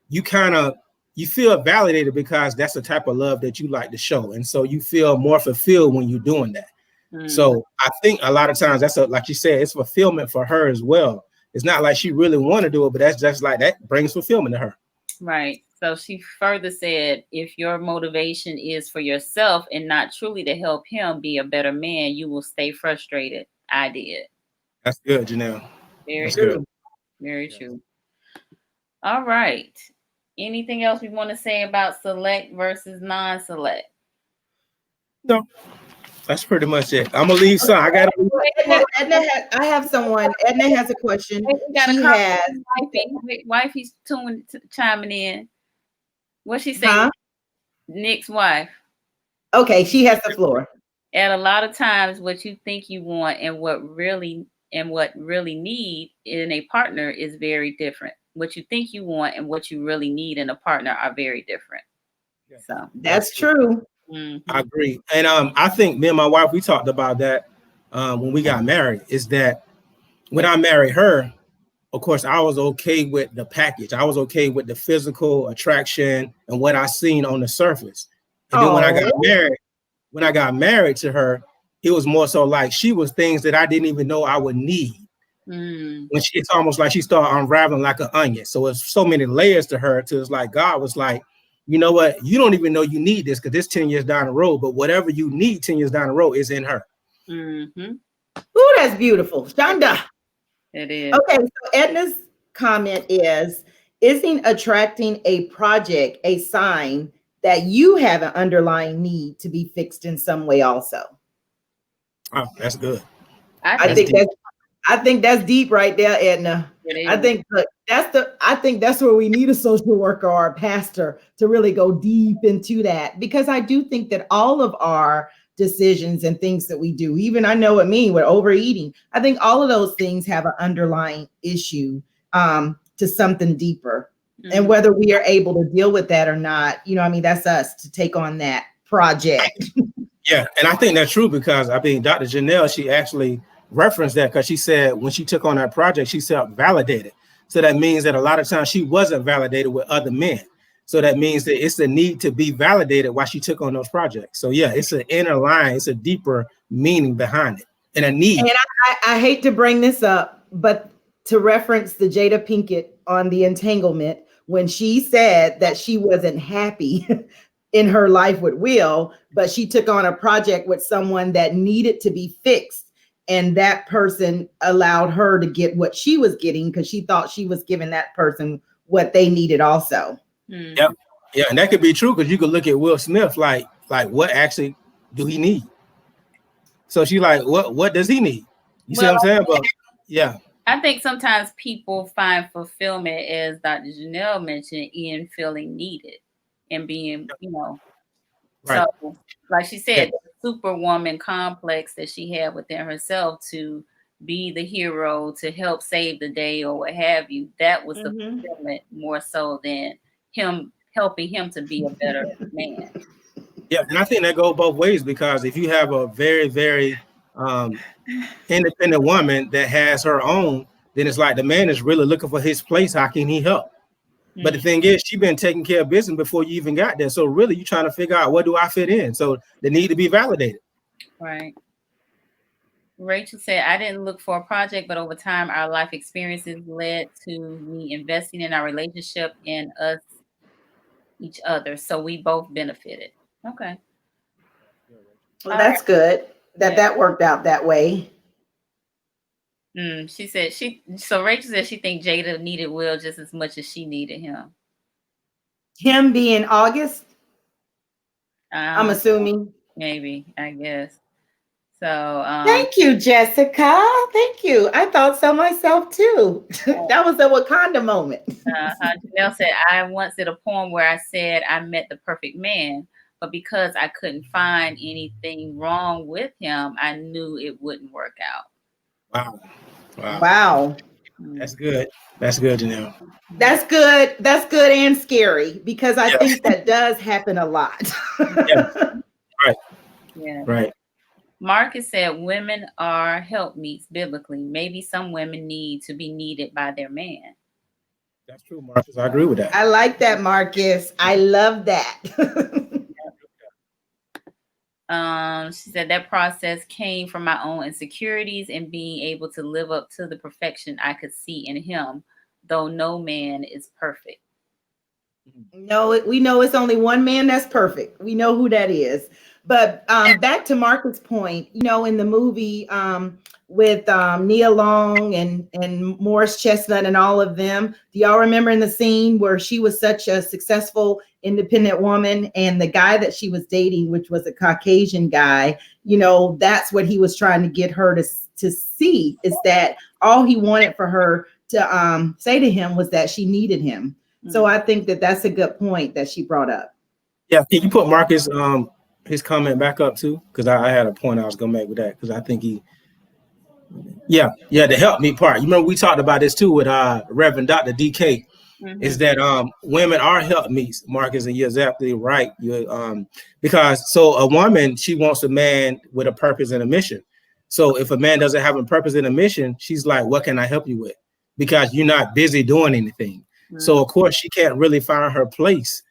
you feel validated because that's the type of love that you like to show, and so you feel more fulfilled when you're doing that. So I think a lot of times that's like you said, it's fulfillment for her as well. It's not like she really want to do it, but that's just like that brings fulfillment to her. Right. So she further said, if your motivation is for yourself and not truly to help him be a better man, you will stay frustrated. I did. That's good, Janelle. Very true. Good. Very true. All right. Anything else we want to say about select versus non-select? No, that's pretty much it. I'm gonna leave some. I got I have someone. Edna has a question. She has wifey's chiming in. What she saying? Huh? Nick's wife. Okay, she has the floor. And a lot of times, what you think you want and what really need in a partner is very different. What you think you want and what you really need in a partner are very different. So that's true. Mm-hmm. I agree. And I think me and my wife, we talked about that when we got married, is that when I married her, of course, I was okay with the package. I was okay with the physical attraction and what I seen on the surface. And then when I got married to her, it was more so like she was things that I didn't even know I would need. When it's almost like she started unraveling like an onion. So it's so many layers to her. It's like God was like, you know what? You don't even know you need this because this 10 years down the road, but whatever you need 10 years down the road is in her. Mm-hmm. Ooh, that's beautiful. Shonda. It is. Okay, so Edna's comment is, isn't attracting a project a sign that you have an underlying need to be fixed in some way also? Oh, that's good. I think that's deep right there, Edna. I think that's where we need a social worker or a pastor to really go deep into that, because I do think that all of our decisions and things that we do, even I know what me with overeating, I think all of those things have an underlying issue to something deeper. Mm-hmm. And whether we are able to deal with that or not, that's us to take on that project. Yeah, and I think that's true because Dr. Janelle, she actually referenced that because she said when she took on that project, she felt validated. So that means that a lot of times she wasn't validated with other men. So that means that it's a need to be validated while she took on those projects. So yeah, it's an inner line, it's a deeper meaning behind it and a need. And I hate to bring this up, but to reference the Jada Pinkett on the entanglement, when she said that she wasn't happy in her life with Will, but she took on a project with someone that needed to be fixed. And that person allowed her to get what she was getting because she thought she was giving that person what they needed also. Yep. Yeah, and that could be true because you could look at Will Smith like what actually do he need? So she like, what does he need? You see what I'm saying? But yeah. I think sometimes people find fulfillment, as Dr. Janelle mentioned, in feeling needed and being, right. So like she said, superwoman complex that she had within herself to be the hero, to help save the day or what have you. That was the fulfillment more so than him helping him to be a better man. Yeah, and I think that goes both ways, because if you have a very, very independent woman that has her own, then it's like the man is really looking for his place. How can he help? But the thing is, she's been taking care of business before you even got there. So really, you're trying to figure out, where do I fit in? So they need to be validated. Right. Rachel said, I didn't look for a project, but over time, our life experiences led to me investing in our relationship and us, each other. So we both benefited. Okay. Well, that's good that worked out that way. She said so Rachel said she thinks Jada needed Will just as much as she needed him. Him being August? I'm assuming. Maybe, I guess. So thank you, Jessica. Thank you. I thought so myself too. That was the Wakanda moment. Janelle said, I once did a poem where I said I met the perfect man, but because I couldn't find anything wrong with him, I knew it wouldn't work out. Wow. That's good. That's good, Janelle. That's good. That's good and scary, because I think that does happen a lot. Right. Yeah. Right. Marcus said women are helpmeets biblically. Maybe some women need to be needed by their man. That's true, Marcus. I agree with that. I like that, Marcus. I love that. She said that process came from my own insecurities and being able to live up to the perfection I could see in him, though no man is perfect. No, we know it's only one man that's perfect. We know who that is. But back to Marcus' point, in the movie with Nia Long and Morris Chestnut and all of them, do y'all remember in the scene where she was such a successful independent woman, and the guy that she was dating, which was a Caucasian guy, that's what he was trying to get her to see, is that all he wanted for her to say to him was that she needed him. Mm-hmm. So I think that that's a good point that she brought up. Yeah, can you put Marcus his comment back up too? Because I had a point I was gonna make with that, because I think the help me part. You remember we talked about this too with Reverend Dr. DK. Mm-hmm. Is that women are helpmeets, Marcus, and you're exactly right. Because a woman, she wants a man with a purpose and a mission. So if a man doesn't have a purpose and a mission, she's like, what can I help you with? Because you're not busy doing anything. Mm-hmm. So of course she can't really find her place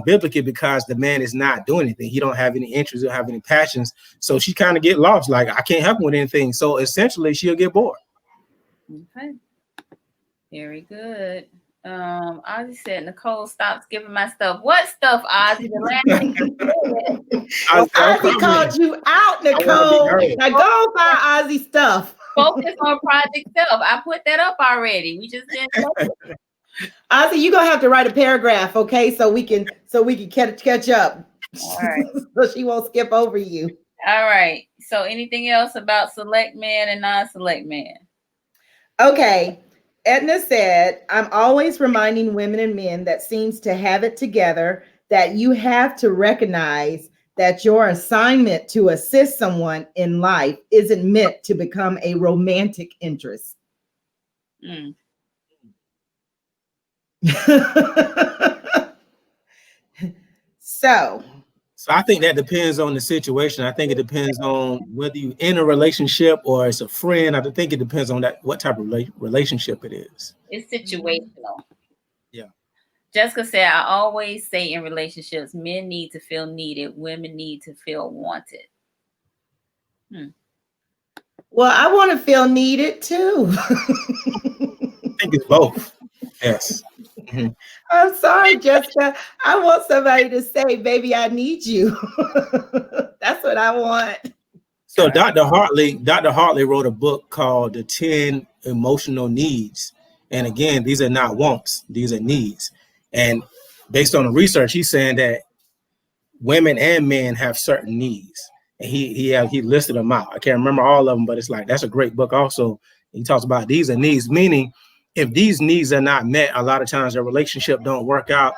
biblically, because the man is not doing anything. He don't have any interests, don't have any passions. So she kind of get lost, like, I can't help him with anything. So essentially she'll get bored. Okay. Very good. Ozzy said, Nicole, stop skipping my stuff. What stuff, Ozzy? The last thing you said. Ozzy called you out, Nicole. Now go find Ozzy stuff. Focus on Project Self. I put that up already. We just didn't. Ozzy, you're gonna have to write a paragraph, okay? So we can catch up. All right. So she won't skip over you. All right. So anything else about select man and non-select man? Okay. Edna said, I'm always reminding women and men that seems to have it together that you have to recognize that your assignment to assist someone in life isn't meant to become a romantic interest. Mm. So I think that depends on the situation. I think it depends on whether you're in a relationship or it's a friend. I think it depends on what type of relationship it is. It's situational. Yeah. Jessica said, I always say in relationships, men need to feel needed, women need to feel wanted. Well, I want to feel needed too. I think it's both. Yes. Mm-hmm. I'm sorry, Jessica. I want somebody to say, baby, I need you. That's what I want. So Dr. Hartley wrote a book called The 10 Emotional Needs. And again, these are not wants, these are needs. And based on the research, he's saying that women and men have certain needs. And he listed them out. I can't remember all of them, but it's like, that's a great book also. He talks about these are needs, meaning if these needs are not met, a lot of times the relationship don't work out,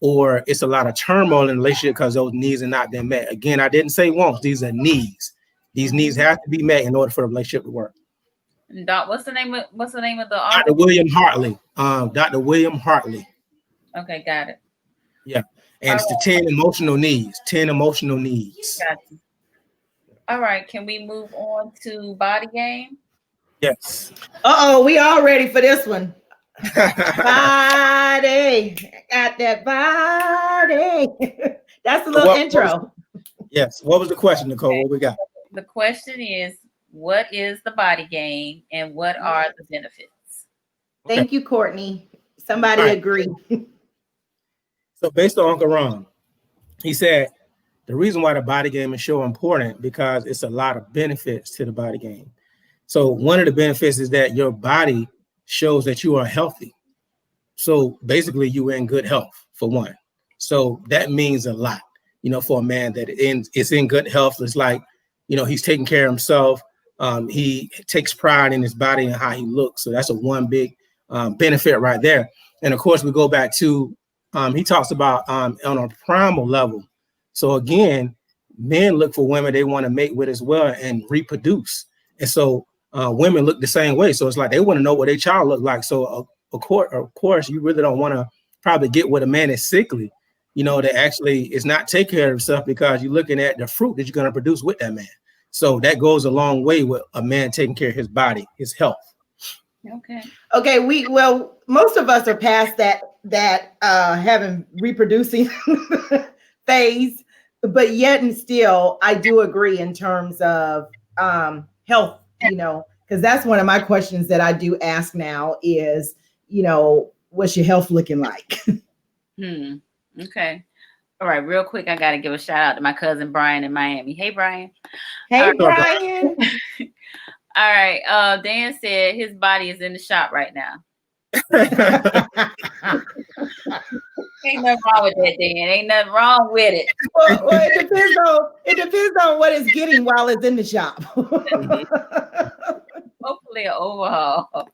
or it's a lot of turmoil in the relationship because those needs are not being met. Again, I didn't say wants, these are needs. These needs have to be met in order for the relationship to work. What's the name of the Dr. author? William Hartley. Dr. William Hartley. Okay, got it. Yeah. And it's the 10 emotional needs. 10 emotional needs. Got you. All right, can we move on to body game? Yes. We all ready for this one. Body, got that body. That's a little intro. Yes. What was the question, Nicole? What we got? The question is, what is the body game and what are the benefits? Thank you, Courtney. Somebody agree. So based on Uncle Ron, he said the reason why the body game is so important because it's a lot of benefits to the body game. So one of the benefits is that your body shows that you are healthy. So basically you're in good health for one. So that means a lot, for a man that it's in good health. It's like, he's taking care of himself. He takes pride in his body and how he looks. So that's a one big benefit right there. And of course we go back to, he talks about on a primal level. So again, men look for women they want to mate with as well and reproduce. And so women look the same way. So it's like they want to know what their child looks like. So of course, you really don't want to probably get with a man that's sickly, that actually is not taking care of himself because you're looking at the fruit that you're going to produce with that man. So that goes a long way with a man taking care of his body, his health. Okay. Most of us are past that having reproducing phase, but yet and still, I do agree in terms of health, because that's one of my questions that I do ask now is, what's your health looking like? Okay. All right, real quick, I got to give a shout out to my cousin Brian in Miami. Hey, Brian. Hey, Brian. All right. Dan said his body is in the shop right now. Ain't nothing wrong with that, Dan. Ain't nothing wrong with it. Well, it depends on what it's getting while it's in the shop. Hopefully an overhaul.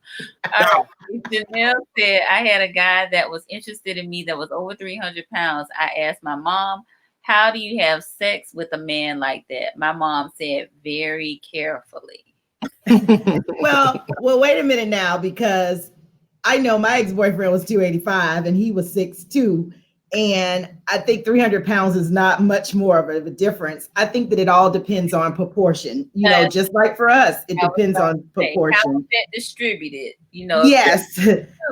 Janelle said, I had a guy that was interested in me that was over 300 pounds. I asked my mom, how do you have sex with a man like that? My mom said, very carefully. Well, wait a minute now, because I know my ex-boyfriend was 285 and he was 6'2". And I think 300 pounds is not much more of a difference. I think that it all depends on proportion, just like for us, it depends on proportion. How is that distributed, Yes,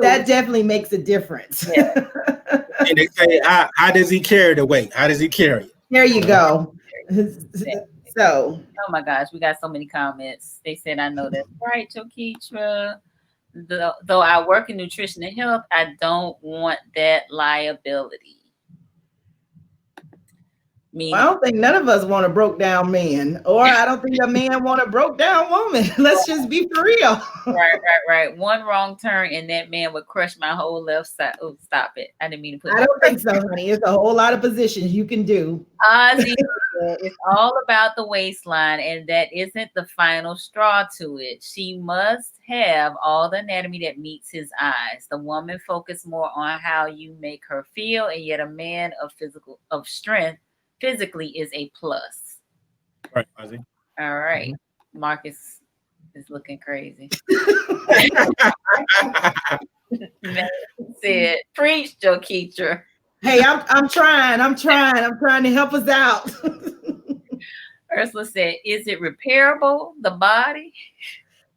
that definitely makes a difference. Yeah. And they say, how does he carry the weight? How does he carry it? There you go. So, oh my gosh, we got so many comments. They said, I know that's right, Jokeitra. Though I work in nutrition and health, I don't want that liability. I don't think none of us want a broke down man, or I don't think a man want a broke down woman. Let's just be for real. Right. One wrong turn and that man would crush my whole left side. Oh, stop it. I didn't mean to put I don't think so, honey. It's a whole lot of positions you can do. Ozzy, it's all about the waistline, and that isn't the final straw to it. She must have all the anatomy that meets his eyes. The woman focus more on how you make her feel, and yet a man of strength physically is a plus. Right, Ozzy. All right. Marcus is looking crazy. Said, preach, Jokeitra. Hey, I'm trying to help us out. Ursula said, is it repairable, the body?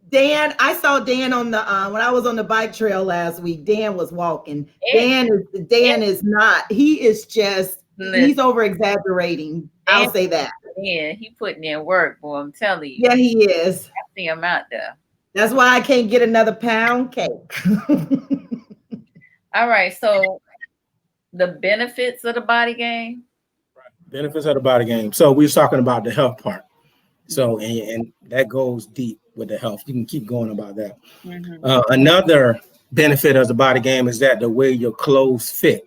Dan, I saw Dan on the when I was on the bike trail last week. Dan was walking. Dan is not. He is just. He's over exaggerating. I'll say that. Yeah, he putting in work, boy. I'm telling you. Yeah, he is. I see him out there. That's why I can't get another pound cake. All right. So the benefits of the body game. Benefits of the body game. So we was talking about the health part. So and that goes deep with the health. You can keep going about that. Another benefit of the body game is that the way your clothes fit.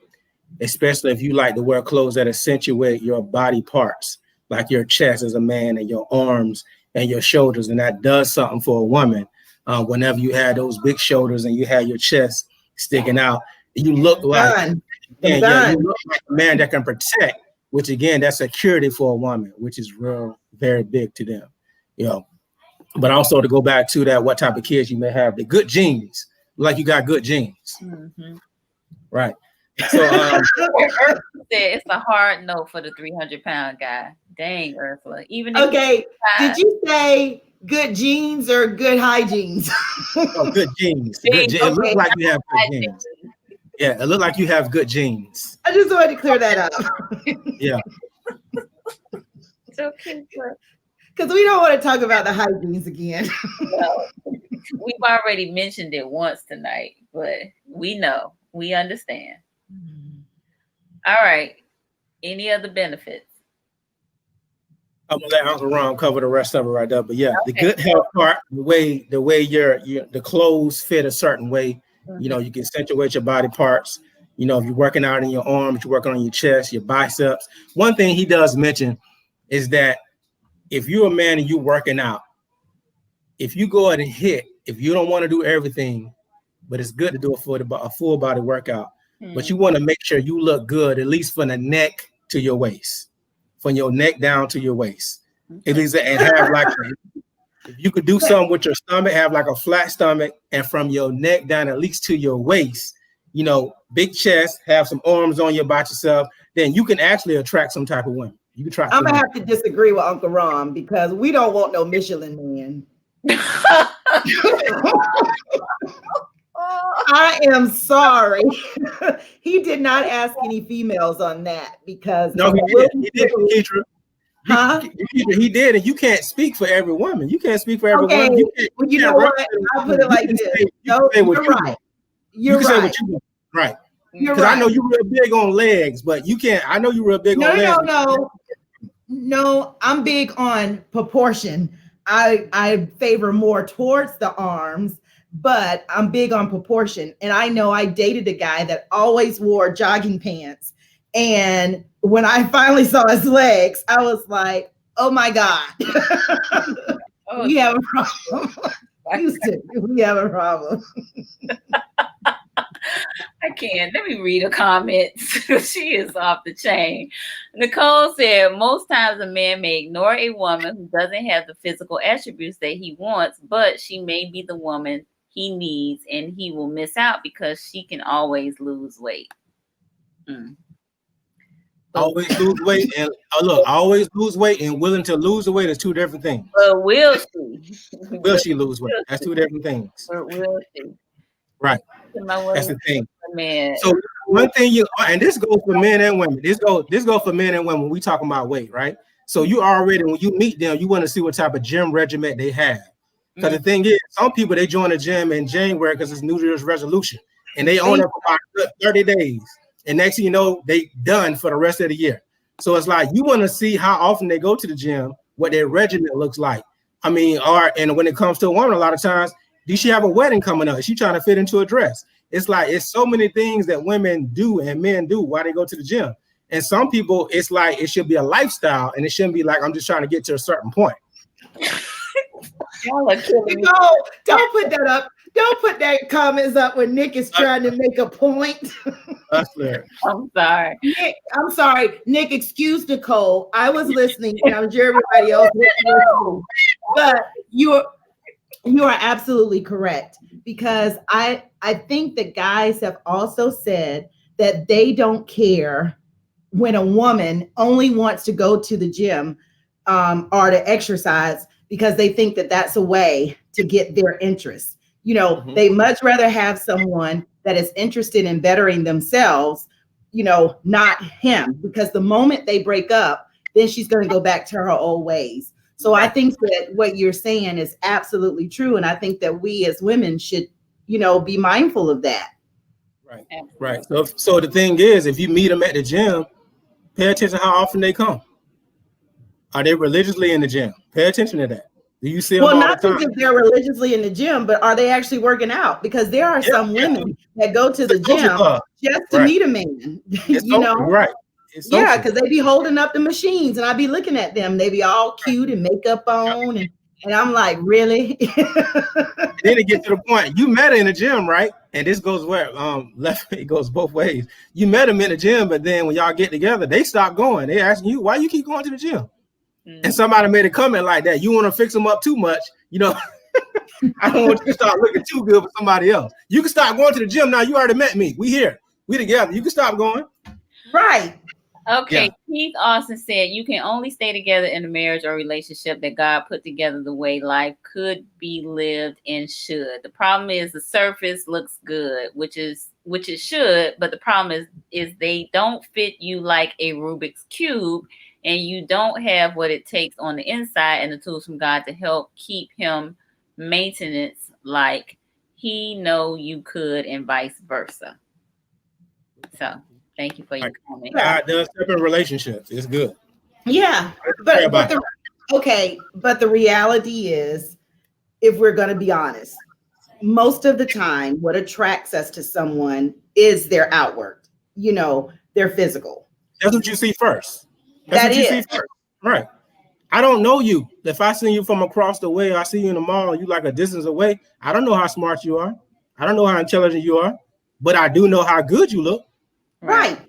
Especially if you like to wear clothes that accentuate your body parts, like your chest as a man and your arms and your shoulders. And that does something for a woman. Whenever you have those big shoulders and you have your chest sticking out, you look like And Them yeah, you guns. look like a man that can protect, which again, that's security for a woman, which is real, very big to them. You know, but also to go back to that, what type of kids you may have, the good genes, like you got good genes, Mhm. right? So Ursula said it's a hard no for the 300-pound guy. Dang, Ursula. Even if Okay, did you say good genes or good hygienes? oh, good genes. Good genes, genes. It looks okay. like you have good genes. Yeah, it looks like you have good genes. I just wanted to clear that up. Yeah. It's okay, but Because we don't want to talk about the hygienes again. no. We've already mentioned it once tonight, but we know. We understand. All right. Any other benefits? I'm gonna let Uncle Ron cover the rest of it right there. But yeah, the Okay. good health part, the way your the clothes fit a certain way, you know, you can accentuate your body parts. You know, if you're working out in your arms, you're working on your chest, your biceps. One thing he does mention is that if you're a man and you're working out, if you go ahead and hit, if you don't want to do everything, but it's good to do a full body workout. But you want to make sure you look good, at least from the neck to your waist, from your neck down to your waist. At least, and have like, if you could do something with your stomach, have like a flat stomach, and from your neck down at least to your waist, you know, big chest, have some arms on you by yourself, then you can actually attract some type of women. You can try. I'm gonna have to disagree with Uncle Ron because we don't want no Michelin man. I am sorry. He did not ask any females on that because no, he did. Keitra. Huh? He did, and you can't speak for every woman. You can't speak for every Okay. woman. Well, you know what? I'll put it like this. No, you're right. You're right. Say what you want. Right. You're Because right. I know you're real big on legs, but you can't. I know you're real big on legs. No, I'm big on proportion. I favor more towards the arms, but I'm big on proportion. And I know I dated a guy that always wore jogging pants. And when I finally saw his legs, I was like, oh my God. We have a problem. Houston, we have a problem. I can't. Let me read a comment. She is off the chain. Nicole said, most times a man may ignore a woman who doesn't have the physical attributes that he wants, but she may be the woman he needs, and he will miss out because she can always lose weight. Always lose weight and always lose weight and willing to lose the weight is two different things. But will she? Will she lose weight? That's two different things. Or will she? Right. That's the thing. Man. So one thing and this goes for men and women. This goes for men and women when we talking about weight, right? So you already, when you meet them, you want to see what type of gym regimen they have. Because the thing is, some people, they join a gym in January because it's New Year's resolution. And they own it for about 30 days. And next thing you know, they done for the rest of the year. So it's like, you want to see how often they go to the gym, what their regimen looks like. I mean, and when it comes to a woman, a lot of times, does she have a wedding coming up? Is she trying to fit into a dress? It's like, it's so many things that women do and men do while they go to the gym. And some people, it's like, it should be a lifestyle and it shouldn't be like, I'm just trying to get to a certain point. Y'all are killing me. No, don't put that up. Don't put that comments up when Nick is trying to make a point. That's fair. I'm sorry. Nick, I'm sorry. Nick, excuse Nicole. I was listening and I'm sure everybody else was listening. But you are absolutely correct, because I think that guys have also said that they don't care when a woman only wants to go to the gym or to exercise because they think that that's a way to get their interest. You know, they much rather have someone that is interested in bettering themselves, you know, not him, because the moment they break up, then she's going to go back to her old ways. So I think that what you're saying is absolutely true. And I think that we as women should, you know, be mindful of that. Right. Right. So the thing is, if you meet them at the gym, pay attention how often they come. Are they religiously in the gym? Pay attention to that. Do you see them all not the time? because they're religiously in the gym, but are they actually working out? Because there are some women that go to the gym just to meet a man. You know, right? Yeah, because they be holding up the machines, and I be looking at them. They be all cute and makeup on, and I'm like, really? Then it get to the point. You met her in the gym, right? And this goes where left, it goes both ways. You met them in the gym, but then when y'all get together, they stop going. They asking you, why you keep going to the gym? And somebody made a comment like that. You want to fix them up too much, you know. I don't want you to start looking too good for somebody else. You can stop going to the gym now. You already met me. We here. We together. You can stop going. Right. Okay. Yeah. Keith Austin said you can only stay together in a marriage or relationship that God put together the way life could be lived and should. The problem is the surface looks good, which it should, but the problem is they don't fit you like a Rubik's Cube, and you don't have what it takes on the inside and the tools from God to help keep him maintenance like he know you could, and vice versa. So thank you for your comment. God does separate relationships. It's good. Yeah. But the reality is, if we're going to be honest, most of the time what attracts us to someone is their outward, their physical. That's what you see first. See first. Right. I don't know you. If I see you from across the way, I see you in the mall, you like a distance away. I don't know how smart you are. I don't know how intelligent you are, but I do know how good you look. Right.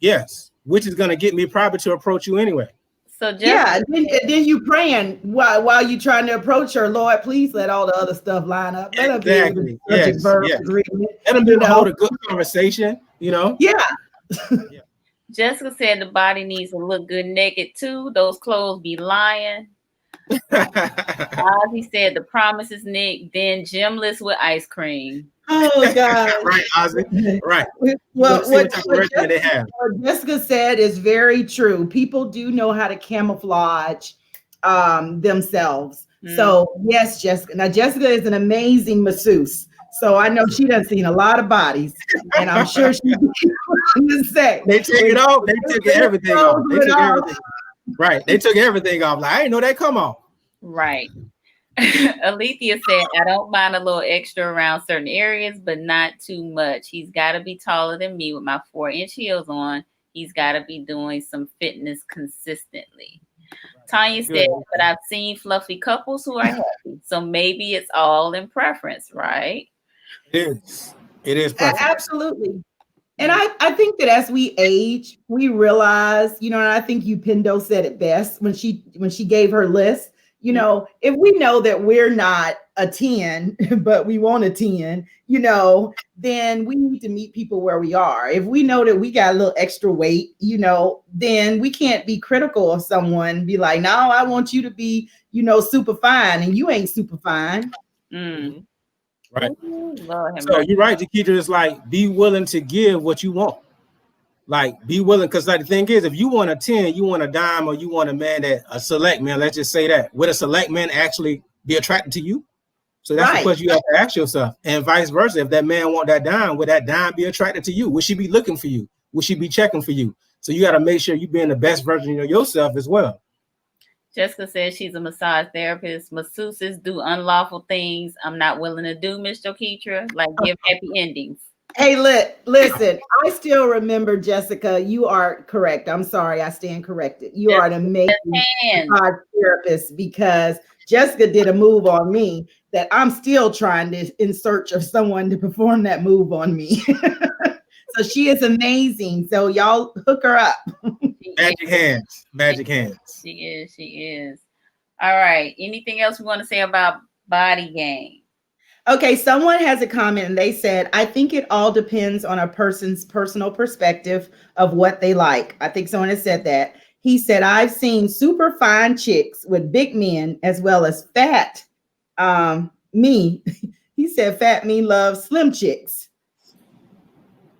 Yes. Which is going to get me probably to approach you anyway. So just, then you praying while you trying to approach her, Lord, please let all the other stuff line up. Let exactly. Let them be able to hold a good conversation, Yeah. Jessica said the body needs to look good naked too. Those clothes be lying. Ozzy said the promise is Nick, then gymless with ice cream. Oh God. Right, Ozzy. Right. Well, what Jessica said is very true. People do know how to camouflage themselves. So yes, Jessica. Now Jessica is an amazing masseuse. So I know she done seen a lot of bodies, and I'm sure she can say they take it off. They took everything off. They took everything. Right. They took everything off. Like, I didn't know that come off. Right. Alethea said, I don't mind a little extra around certain areas, but not too much. He's got to be taller than me with my 4-inch heels on. He's got to be doing some fitness consistently. Tanya said, but I've seen fluffy couples who are happy. So maybe it's all in preference, right? It is preference. Absolutely. And I think that as we age, we realize, and I think Pindo said it best when she gave her list. If we know that we're not a 10, but we want a 10, then we need to meet people where we are. If we know that we got a little extra weight, then we can't be critical of someone and be like, no, I want you to be, super fine, and you ain't super fine. Mm. Right. So you're right, Jaquita. It's like, be willing to give what you want. Like, be willing, because like the thing is, if you want a 10, you want a dime, or you want a man a select man, let's just say that. Would a select man actually be attracted to you? So that's the question you have to ask yourself. And vice versa. If that man want that dime, would that dime be attracted to you? Would she be looking for you? Would she be checking for you? So you got to make sure you're being the best version of yourself as well. Jessica says she's a massage therapist. Masseuses do unlawful things I'm not willing to do, Miss Joketra, like give happy endings. Hey, listen, I still remember, Jessica, you are correct. I'm sorry, I stand corrected. You are an amazing massage therapist, because Jessica did a move on me that I'm still trying to, in search of someone to perform that move on me. So she is amazing. So y'all hook her up. Magic hands. She is. All right. Anything else we want to say about body game? Okay, someone has a comment and they said, I think it all depends on a person's personal perspective of what they like. I think someone has said that. He said, I've seen super fine chicks with big men as well as fat me. He said fat me loves slim chicks.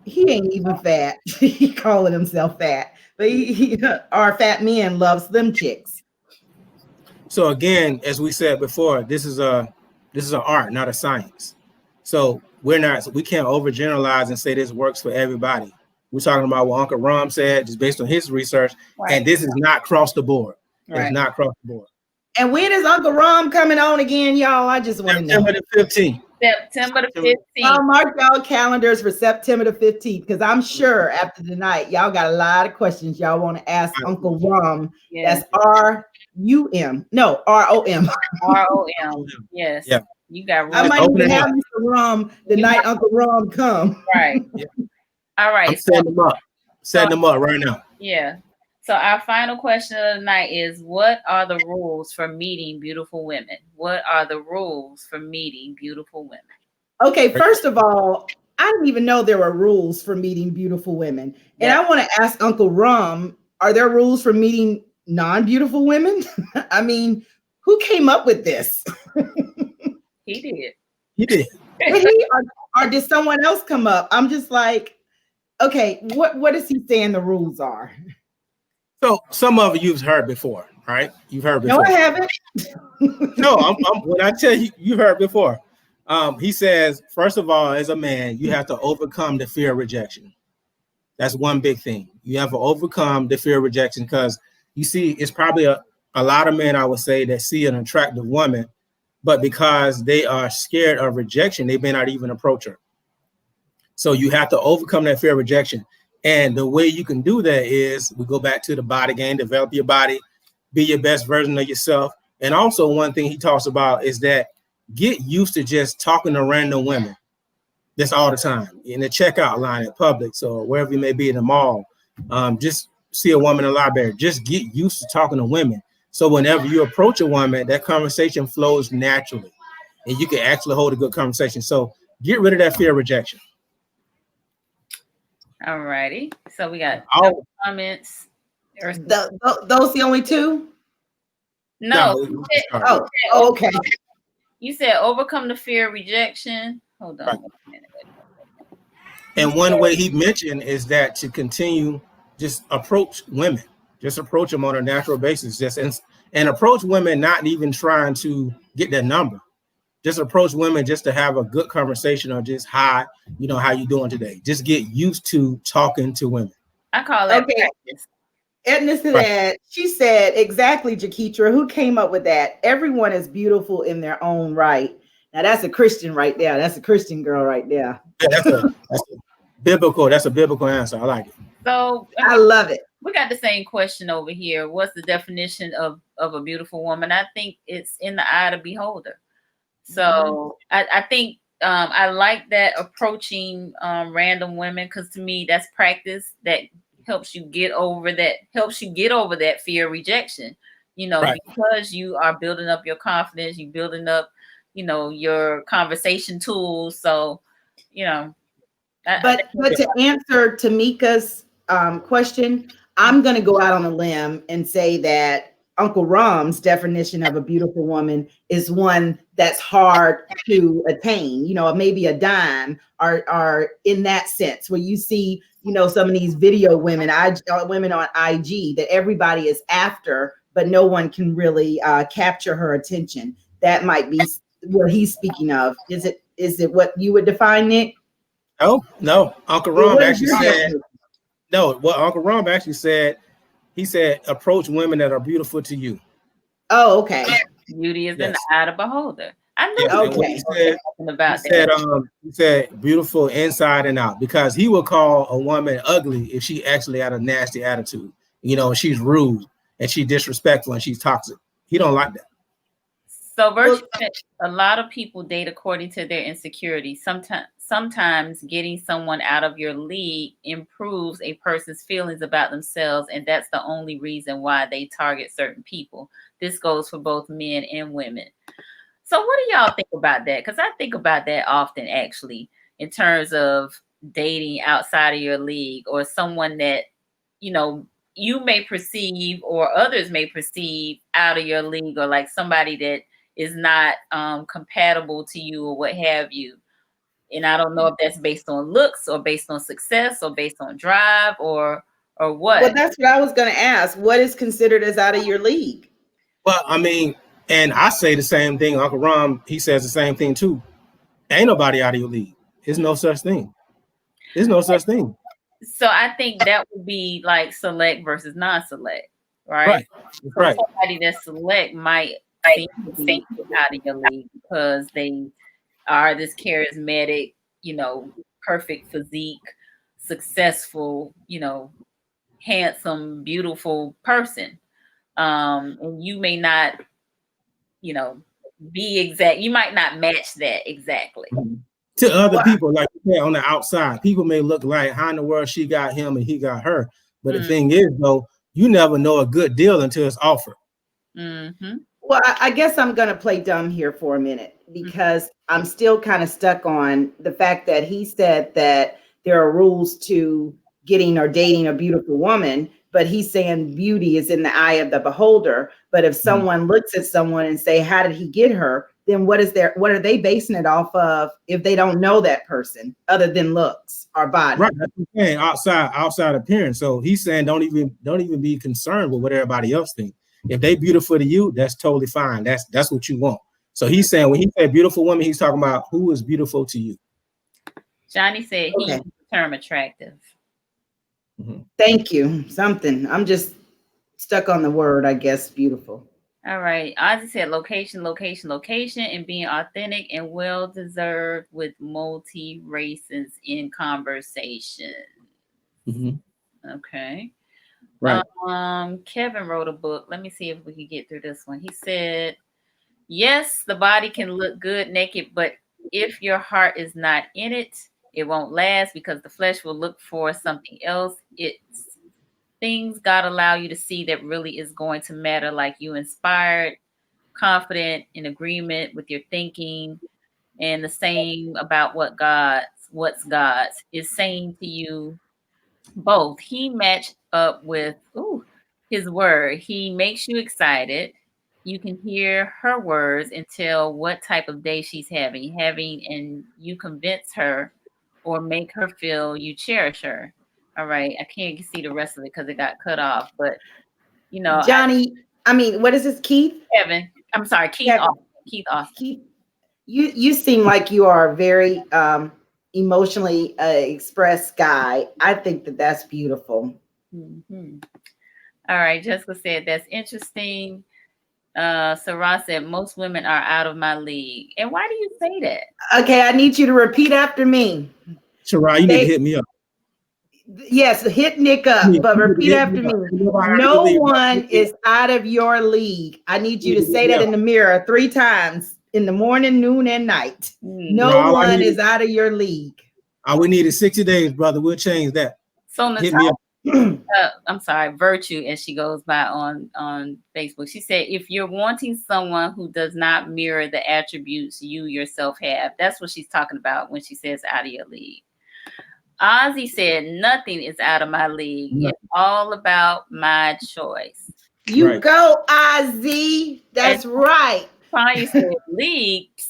He ain't even fat. He calling himself fat, but our fat men love slim chicks. So again, as we said before, this is an art, not a science. So we can't overgeneralize and say this works for everybody. We're talking about what Uncle Rom said, just based on his research, and this is not cross the board. It's not cross the board. And when is Uncle Rom coming on again, y'all? I just want to know. September the 15th. September the 15th. I'll mark y'all calendars for September the 15th, because I'm sure after tonight, y'all got a lot of questions y'all want to ask Uncle Rom. Yes. That's R-U-M. No, R-O-M. R-O-M. Yes. Yeah. You got I rules. might Open even it have up. Mr. Rum the night Uncle Rum come. Right. Yeah. All I'm right. setting them up. Setting them up right now. Yeah. So our final question of the night is, what are the rules for meeting beautiful women? What are the rules for meeting beautiful women? Okay, first of all, I didn't even know there were rules for meeting beautiful women. And Yeah. I want to ask Uncle Rum, are there rules for meeting non-beautiful women? I mean, who came up with this? He did. You did. Did he or did someone else come up? I'm just like, okay, what is he saying the rules are? So some of you've heard before, right? You've heard No, before. I haven't. No, when I tell you, you've heard before. He says, first of all, as a man, you have to overcome the fear of rejection. That's one big thing. You have to overcome the fear of rejection because you see, it's probably a lot of men, I would say, that see an attractive woman, but because they are scared of rejection, they may not even approach her. So you have to overcome that fear of rejection. And the way you can do that is we go back to the body game, develop your body, be your best version of yourself. And also one thing he talks about is that get used to just talking to random women. That's all the time in the checkout line at Publix or wherever you may be in the mall. Just see a woman in the library. Just get used to talking to women. So whenever you approach a woman, that conversation flows naturally and you can actually hold a good conversation. So get rid of that fear of rejection. All righty. So we got Oh, comments. Those the only two? No. no, Oh, okay. You said overcome the fear of rejection. Hold on. Right. A minute. And one way he mentioned is that to continue, just approach women, just approach them on a natural basis, and approach women, not even trying to get their number. Just approach women just to have a good conversation or just hi, how you doing today? Just get used to talking to women. I call that Okay. practice. Adding to that, she said exactly, Jaketra, who came up with that? Everyone is beautiful in their own right. Now that's a Christian right there. That's a Christian girl right there. Yeah, that's a biblical answer. I like it. So I love it. We got the same question over here. What's the definition of a beautiful woman? I think it's in the eye of the beholder. So I think I like that approaching random women, because to me that's practice that helps you get over that fear of rejection. Right. Because you are building up your confidence, you building up, your conversation tools. So, But to answer Tamika's question, I'm going to go out on a limb and say that Uncle Rum's definition of a beautiful woman is one that's hard to attain, maybe a dime or in that sense, where you see, some of these video women on IG that everybody is after, but no one can really capture her attention. That might be what he's speaking of. Is it what you would define, Nick? Oh, no. Uncle Rum actually said, no, what Uncle Rum actually said, he said, approach women that are beautiful to you. Oh, okay. Beauty is in the eye of the beholder. I knew he said beautiful inside and out, because he would call a woman ugly if she actually had a nasty attitude, she's rude and she's disrespectful and she's toxic. He don't like that. So a lot of people date according to their insecurities. Sometimes getting someone out of your league improves a person's feelings about themselves, and that's the only reason why they target certain people. This goes for both men and women. So what do y'all think about that? Because I think about that often, actually, in terms of dating outside of your league, or someone that, you may perceive or others may perceive out of your league, or like somebody that is not compatible to you or what have you. And I don't know if that's based on looks or based on success or based on drive or what. Well, that's what I was going to ask. What is considered as out of your league? Well, I mean, and I say the same thing. Uncle Rum, he says the same thing too. Ain't nobody out of your league. There's no such thing. There's no such thing. So I think that would be like select versus non-select, right? Right. Somebody that's select might think out of your league because they are this charismatic, perfect physique, successful, handsome, beautiful person. And you may not, be exact. You might not match that exactly. To other people, like you said, on the outside, people may look like, how in the world she got him and he got her. But the thing is, though, you never know a good deal until it's offered. Well, I guess I'm going to play dumb here for a minute because I'm still kind of stuck on the fact that he said that there are rules to getting or dating a beautiful woman, but he's saying beauty is in the eye of the beholder. But if someone looks at someone and say, how did he get her? Then what are they basing it off of if they don't know that person other than looks or body? Right. That's what I'm saying, outside appearance. So he's saying don't even be concerned with what everybody else thinks. If they beautiful to you, that's totally fine. That's what you want. So he's saying when he said beautiful woman, he's talking about who is beautiful to you. Johnny said he used the term attractive. Thank you. Something. I'm just stuck on the word, I guess, beautiful. All right. Ozzy said location, and being authentic and well-deserved with multi-races in conversation. Okay. Right. Kevin wrote a book. Let me see if we can get through this one. He said, yes, the body can look good naked, but if your heart is not in it, it won't last because the flesh will look for something else. It's things God allow you to see that really is going to matter, like you inspired, confident, in agreement with your thinking, and the same about what's God's is saying to you. Both. He matched up with his word. He makes you excited. You can hear her words and tell what type of day she's having, and you convince her or make her feel you cherish her. All right. I can't see the rest of it because it got cut off. But, Johnny, what is this, Keith? Kevin. I'm sorry, Keith Austin. Keith Austin. Keith, you seem like you are a very emotionally expressed guy. I think that's beautiful. All right. Jessica said, that's interesting. Sarah said, most women are out of my league. And why do you say that? Okay, I need you to repeat after me. Sarah, you need to hit me up. Yes, hit Nick up, but repeat after me. No one is out of your league. I need you to say that in the mirror 3 times in the morning, noon, and night. No one is out of your league. We needed 60 days, brother. We'll change that. So Natasha, I'm sorry, Virtue, as she goes by on Facebook. She said, if you're wanting someone who does not mirror the attributes you yourself have, that's what she's talking about when she says out of your league. Ozzy said, nothing is out of my league. It's all about my choice. You go, Ozzy. That's right. Tanya said, leagues.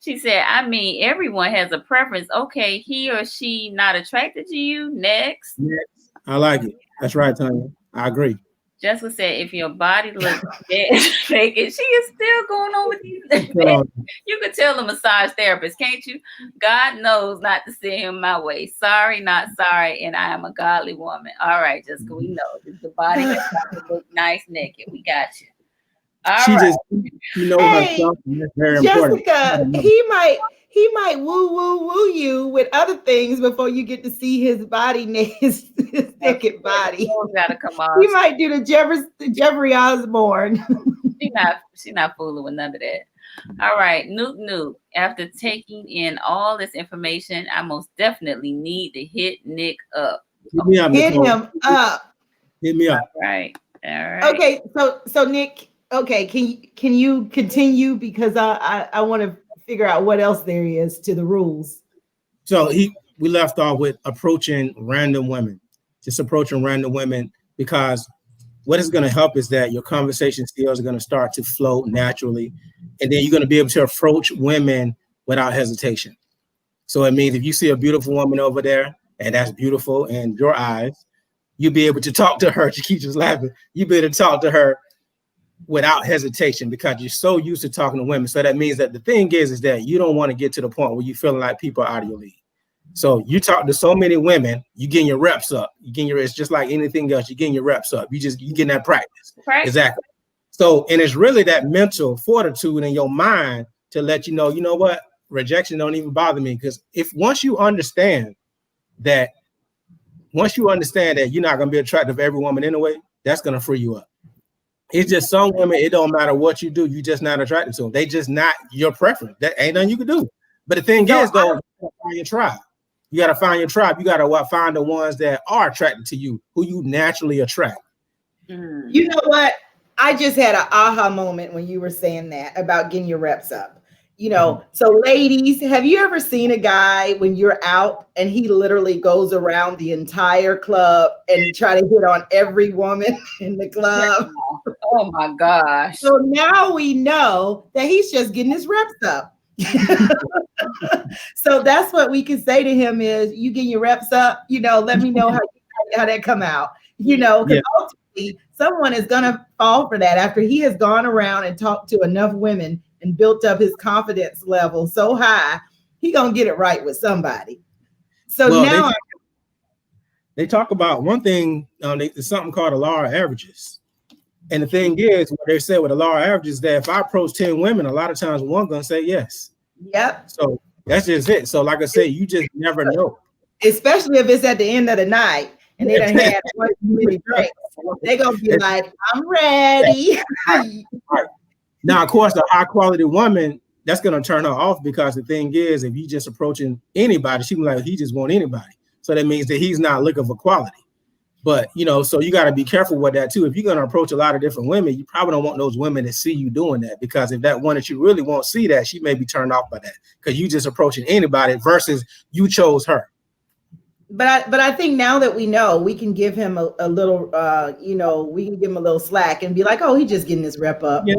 She said, everyone has a preference. Okay, he or she not attracted to you. Next. I like it. That's right, Tanya. I agree. Jessica said, if your body looks dead naked, she is still going on with these. You could tell the massage therapist, can't you? God knows not to send him my way. Sorry, not sorry, and I am a godly woman. All right, Jessica, we know the body has to look nice naked. We got you. She knows herself, and that's very important. Jessica, he might woo you with other things before you get to see his body, his naked body. Gotta come on. He might do the Jeffrey Osborne. She's not fooling with none of that. All right, Nuke. After taking in all this information, I most definitely need to hit Nick up. Hit me up. Hit him up. Hit me up. All right. Okay, so Nick. Okay, can you continue, because I want to figure out what else there is to the rules. So we left off with approaching random women, because what is going to help is that your conversation skills are going to start to flow naturally, and then you're going to be able to approach women without hesitation. So it means if you see a beautiful woman over there, and that's beautiful in your eyes, you'll be able to talk to her. She keeps just laughing. You'll be able to talk to her without hesitation because you're so used to talking to women. So that means that the thing is that you don't want to get to the point where you're feeling like people are out of your league. So you talk to so many women, you're getting your reps up. It's just like anything else. You're getting your reps up. You're getting that practice. Right. Exactly. So, and it's really that mental fortitude in your mind to let you know what? Rejection don't even bother me. Because once you understand that you're not going to be attractive to every woman anyway, that's going to free you up. It's just some women, it don't matter what you do, you just not attracted to them. They just not your preference. That ain't nothing you can do. But the thing is, though, you gotta find your tribe. You gotta find your tribe. You gotta find the ones that are attracted to you, who you naturally attract. You know what? I just had an aha moment when you were saying that about getting your reps up. You know, so ladies, have you ever seen a guy when you're out and he literally goes around the entire club and try to hit on every woman in the club? Oh my gosh. So now we know that he's just getting his reps up. So that's what we can say to him is, you getting your reps up, you know, let me know how that come out, you know, because ultimately someone is going to fall for that after he has gone around and talked to enough women and built up his confidence level so high, he gonna get it right with somebody. So now they talk about one thing. There's something called the law of averages, and the thing is, what they say with the law of averages, that if I approach 10 women, a lot of times one gonna say yes. Yep. So that's just it. So like I said, you just never know. Especially if it's at the end of the night and they done had one too many drinks. They're gonna be like, I'm ready. Right. Now, of course, the high quality woman, that's going to turn her off, because the thing is, if you just approaching anybody, she be like, he just want anybody. So that means that he's not looking for quality. But, you know, so you got to be careful with that too. If you're going to approach a lot of different women, you probably don't want those women to see you doing that, because if that one that you really won't see that, she may be turned off by that, because you just approaching anybody versus you chose her. But I think now that we know, we can give him a little, you know, we can give him a little slack and be like, oh, he's just getting his rep up. Yeah,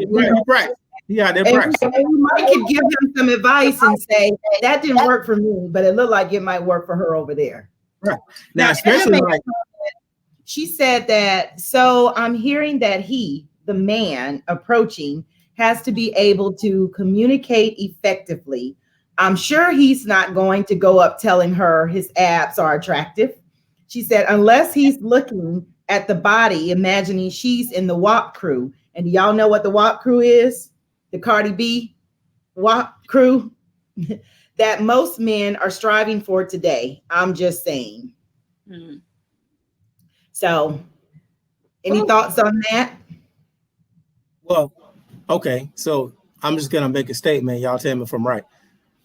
right. Yeah, they're and we might could give him some advice and say, that didn't work for me, but it looked like it might work for her over there. Right. Now especially like, she said that, so I'm hearing that he, the man approaching, has to be able to communicate effectively. I'm sure he's not going to go up telling her his abs are attractive. She said, unless he's looking at the body, imagining she's in the WAP crew. And do y'all know what the WAP crew is? The Cardi B WAP crew that most men are striving for today. I'm just saying. So, any thoughts on that? Well, okay. So I'm just going to make a statement. Y'all tell me if I'm right.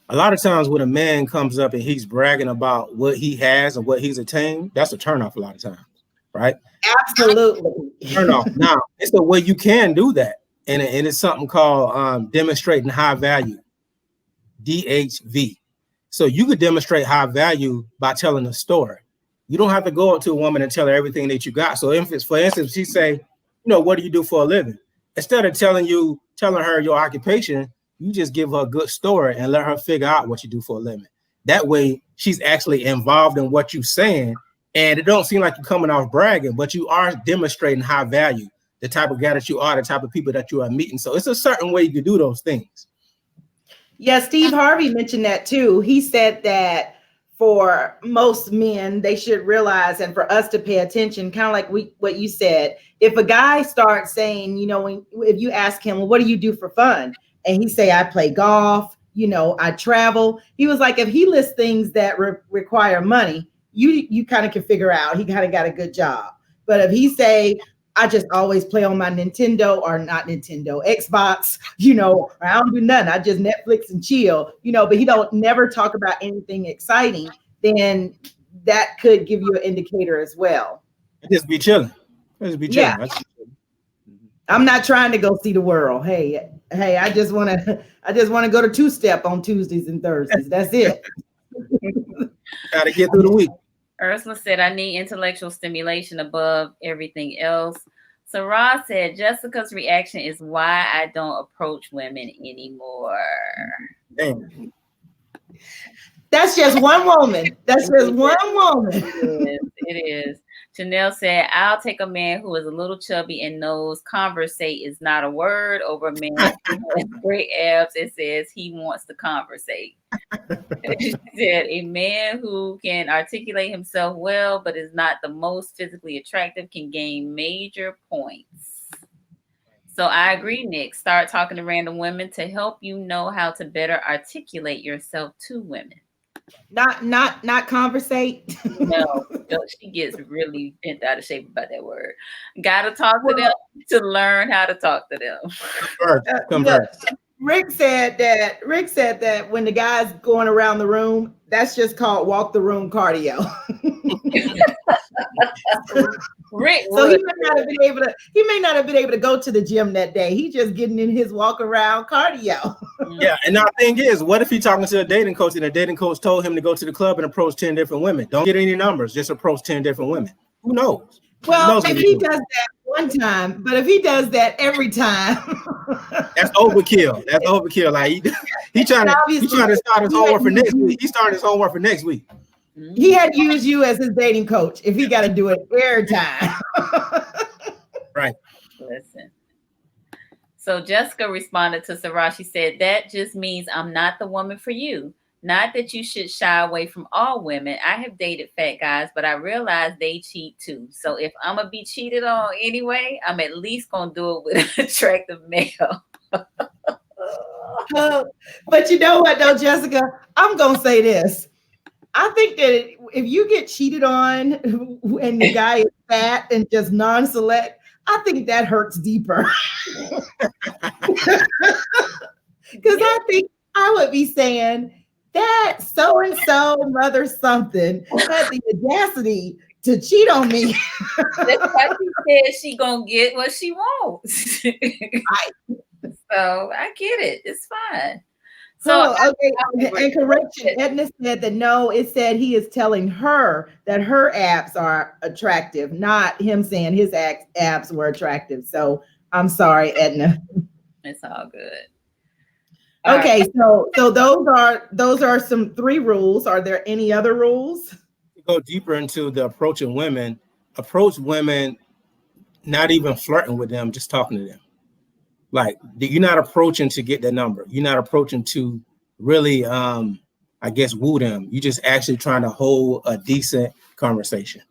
A lot of times when a man comes up and he's bragging about what he has and what he's attained, that's a turnoff a lot of times, right? Absolutely. Turn off. Now, it's the way you can do that. And it's something called demonstrating high value, DHV. So you could demonstrate high value by telling a story. You don't have to go up to a woman and tell her everything that you got. So if it's, for instance, she say, you know, what do you do for a living? Instead of telling her your occupation, you just give her a good story and let her figure out what you do for a living. That way, she's actually involved in what you're saying, and it don't seem like you're coming off bragging, but you are demonstrating high value, the type of guy that you are, the type of people that you are meeting. So it's a certain way you can do those things. Yeah, Steve Harvey mentioned that too. He said that for most men, they should realize, and for us to pay attention, kind of like what you said, if a guy starts saying, you know, if you ask him, well, what do you do for fun? And he say, I play golf, you know, I travel. He was like, if he lists things that require money, you kind of can figure out he kind of got a good job. But if he say, I just always play on my Nintendo, or not Nintendo, Xbox, you know, I don't do nothing, I just Netflix and chill, you know, but he don't never talk about anything exciting, then that could give you an indicator as well. Just be chilling. Just be chilling. Yeah. I'm not trying to go see the world. Hey, I just want to go to two-step on Tuesdays and Thursdays. That's it. Got to get through the week. Ursula said, I need intellectual stimulation above everything else. So Ross said, Jessica's reaction is why I don't approach women anymore. Damn. That's just one woman. That's just one woman. It is. Chanel said, I'll take a man who is a little chubby and knows conversate is not a word over a man who has great abs and says he wants to conversate. She said, a man who can articulate himself well but is not the most physically attractive can gain major points. So I agree, Nick. Start talking to random women to help you know how to better articulate yourself to women. Not conversate. No, she gets really bent out of shape about that word. Got to talk to Well, them to learn how to talk to them. Converse, look, converse. Rick said that when the guy's going around the room, that's just called walk the room cardio. Rick So would. he may not have been able to go to the gym that day. He just getting in his walk around cardio. Yeah, and our thing is, what if he talking to a dating coach and the dating coach told him to go to the club and approach 10 different women? Don't get any numbers, just approach 10 different women. Who knows? Who Well, knows what maybe he's he doing? does that one time, but if he does that every time, That's overkill. That's overkill. Like he trying to start his homework for next week. He started his homework for next week. he had to use you as his dating coach if he got to do it every time. Right. Listen. So Jessica responded to Sarah. She said, that just means I'm not the woman for you. Not that you should shy away from all women. I have dated fat guys, but I realize they cheat too. So if I'm going to be cheated on anyway, I'm at least going to do it with an attractive male. But you know what, though, Jessica? I'm going to say this. I think that if you get cheated on and the guy is fat and just non-select, I think that hurts deeper. Because I think I would be saying that so-and-so mother something had the audacity to cheat on me. That's why she said she gonna get what she wants. So I get it. It's fine. So okay. And correction, Edna said that no, it said he is telling her that her abs are attractive, not him saying his abs were attractive. So I'm sorry, Edna. It's all good. Okay, so those are some 3 rules. Are there any other rules? To go deeper into the approaching women, approach women, not even flirting with them, just talking to them. Like you're not approaching to get their number. You're not approaching to really, I guess, woo them. You're just actually trying to hold a decent conversation.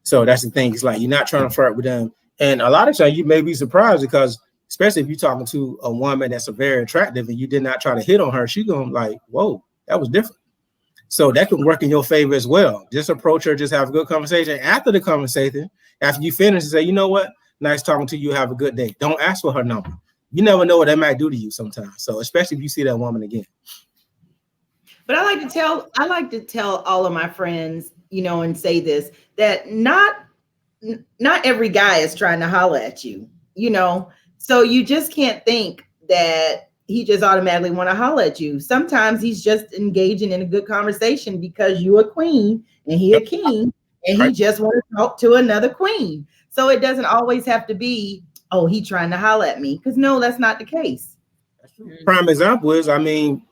So that's the thing. It's like you're not trying to flirt with them. And a lot of times you may be surprised because, especially if you're talking to a woman that's very attractive and you did not try to hit on her, she's going like, whoa, that was different. So that can work in your favor as well. Just approach her, just have a good conversation. After the conversation, after you finish, say, you know what? Nice talking to you. Have a good day. Don't ask for her number. You never know what that might do to you sometimes. So especially if you see that woman again. But I like to tell all of my friends, and say this, that not every guy is trying to holler at you, So you just can't think that he just automatically want to holler at you. Sometimes he's just engaging in a good conversation because you a queen and he a king and he just want to talk to another queen. So it doesn't always have to be, oh, he trying to holler at me, because no, that's not the case. Prime example is,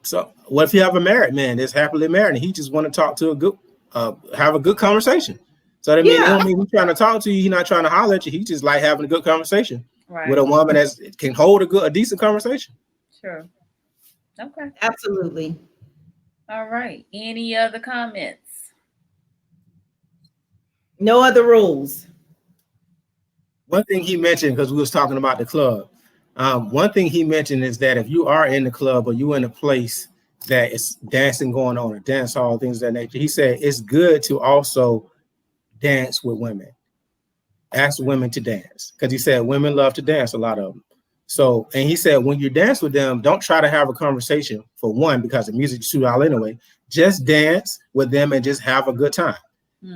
so what if you have a married man that's happily married and he just want to talk to have a good conversation? So that means, he's trying to talk to you. He's not trying to holler at you. He just like having a good conversation with a woman that can hold a decent conversation. Sure. Okay. Absolutely. All right. Any other comments? No other rules. One thing he mentioned, because we was talking about the club, one thing he mentioned is that if you are in the club or you in a place that is dancing going on, a dance hall, things of that nature, he said it's good to also dance with women. Ask women to dance, because he said women love to dance, a lot of them. So, and he said when you dance with them, don't try to have a conversation, for one, because the music is too out anyway. Just dance with them and just have a good time.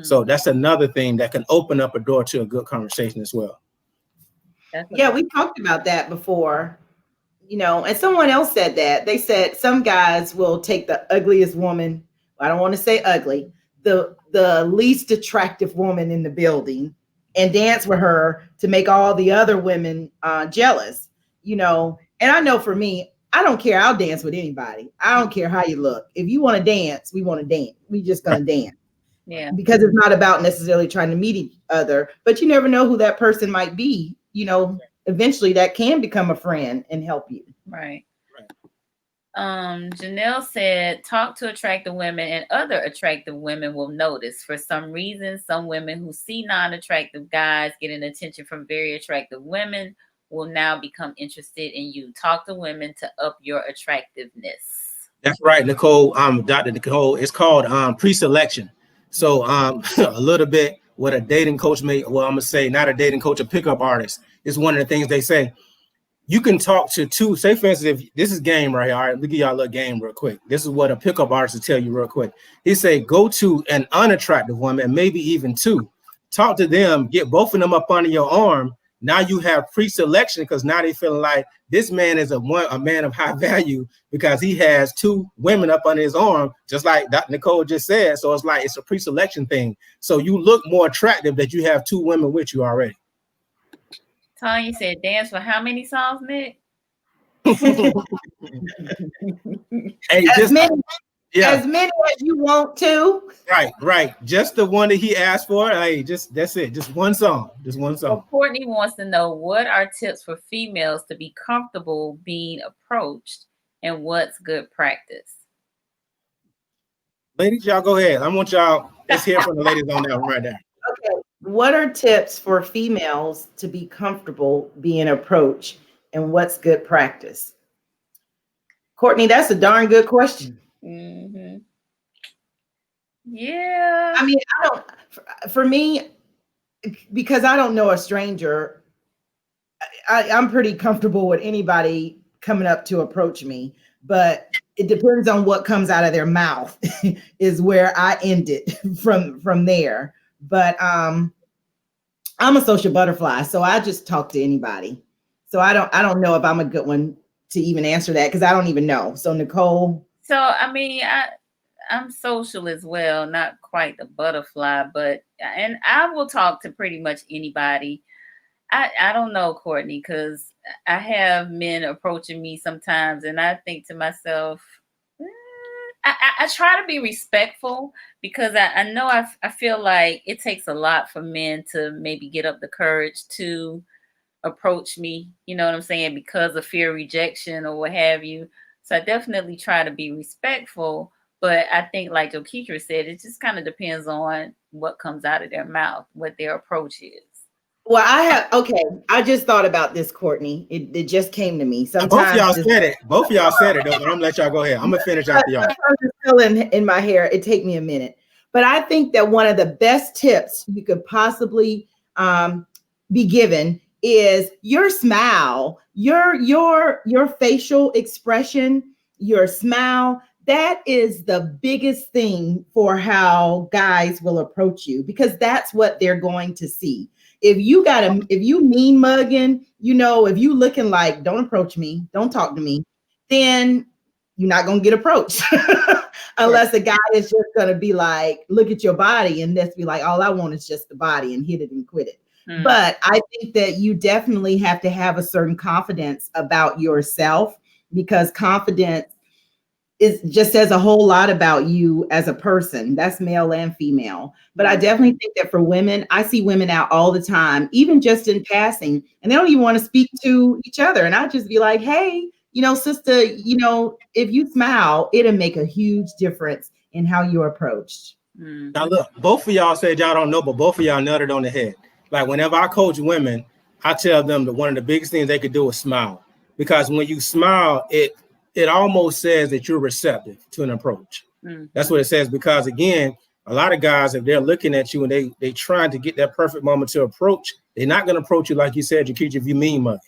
So that's another thing that can open up a door to a good conversation as well. Yeah, we talked about that before, and someone else said that. They said some guys will take the ugliest woman. I don't want to say ugly, the least attractive woman in the building and dance with her to make all the other women jealous, And I know for me, I don't care. I'll dance with anybody. I don't care how you look. If you want to dance, we want to dance. We just going to dance. Yeah. Because it's not about necessarily trying to meet each other, but you never know who that person might be. Eventually that can become a friend and help you. Right. Janelle said, talk to attractive women and other attractive women will notice. For some reason, some women who see non-attractive guys getting attention from very attractive women will now become interested in you. Talk to women to up your attractiveness. That's right, Nicole. Dr. Nicole. It's called pre-selection. So a little bit what a dating coach may, well, I'm gonna say not a dating coach, a pickup artist is one of the things they say. You can talk to two, say for instance, if this is game right here. All right, let me give y'all a little game real quick. This is what a pickup artist will tell you real quick. He say, go to an unattractive woman, and maybe even two. Talk to them, get both of them up under your arm. Now you have pre-selection because now they feeling like this man is a man of high value because he has two women up under his arm, just like Dr. Nicole just said. So it's like it's a pre-selection thing. So you look more attractive that you have two women with you already. Tanya said, dance for how many songs, Nick? Hey, as many as you want to. Right. Just the one that he asked for. Hey, that's it. Just one song. Well, Courtney wants to know, what are tips for females to be comfortable being approached, and what's good practice? Ladies, y'all go ahead. I want y'all. Let's hear from the ladies on that one right there. Okay. What are tips for females to be comfortable being approached, and what's good practice? Courtney, that's a darn good question. Mm-hmm. Yeah. I mean, for me, because I don't know a stranger, I'm pretty comfortable with anybody coming up to approach me, but it depends on what comes out of their mouth is where I end it from there. But I'm a social butterfly, so I just talk to anybody. So I don't know if I'm a good one to even answer that because I don't even know. So Nicole. So I mean, I'm social as well, not quite the butterfly, but and I will talk to pretty much anybody. I don't know, Courtney, because I have men approaching me sometimes, and I think to myself, I try to be respectful because I know I feel like it takes a lot for men to maybe get up the courage to approach me, you know what I'm saying, because of fear of rejection or what have you. So I definitely try to be respectful, but I think like Joketra said, it just kind of depends on what comes out of their mouth, what their approach is. Well, I just thought about this, Courtney. It just came to me. Sometimes both of y'all said it, though, but I'm gonna let y'all go ahead. I'm gonna finish after y'all. I'm just still in my hair. It take me a minute. But I think that one of the best tips you could possibly be given is your smile, your facial expression, your smile. That is the biggest thing for how guys will approach you, because that's what they're going to see. If you mean mugging, if you looking like, don't approach me, don't talk to me, then you're not going to get approached unless the guy is just going to be like, look at your body and just be like, all I want is just the body, and hit it and quit it. But I think that you definitely have to have a certain confidence about yourself, because confidence just says a whole lot about you as a person. That's male and female. But I definitely think that for women, I see women out all the time, even just in passing, and they don't even want to speak to each other. And I just be like, hey, sister, if you smile, it'll make a huge difference in how you're approached. Now look, both of y'all said y'all don't know, but both of y'all nutted on the head. Like whenever I coach women, I tell them that one of the biggest things they could do is smile, because when you smile, it almost says that you're receptive to an approach. That's what it says, because again, a lot of guys, if they're looking at you and they trying to get that perfect moment to approach, they're not going to approach you like you said, Joketra, if you mean much,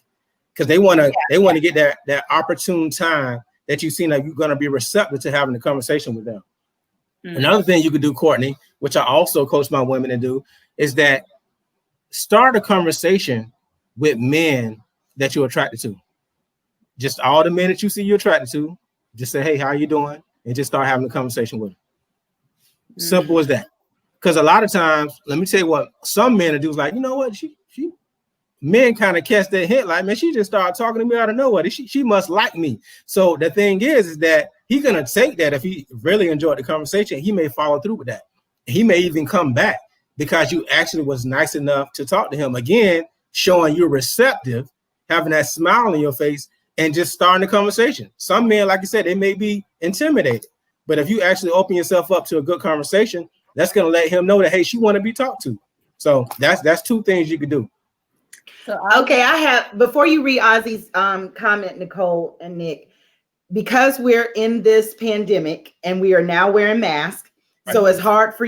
because they want to get that opportune time that you seem like you're going to be receptive to having a conversation with them. Another thing you could do, Courtney, which I also coach my women to do, is that start a conversation with men that you're attracted to. Just all the men that you see you're attracted to, just say, hey, how you doing? And just start having a conversation with them. Simple as that. Because a lot of times, let me tell you what some men do is like, you know what? Men kind of catch that hint, like, man, she just started talking to me out of nowhere. She must like me. So the thing is that he's going to take that. If he really enjoyed the conversation, he may follow through with that. He may even come back because you actually was nice enough to talk to him. Again, showing you're receptive, having that smile on your face, and just starting the conversation. Some men, like you said, they may be intimidated, but if you actually open yourself up to a good conversation, that's going to let him know that, hey, she want to be talked to. So that's two things you could do. So, okay, I have, before you read Ozzy's comment, Nicole and Nick, because we're in this pandemic and we are now wearing masks, so it's hard for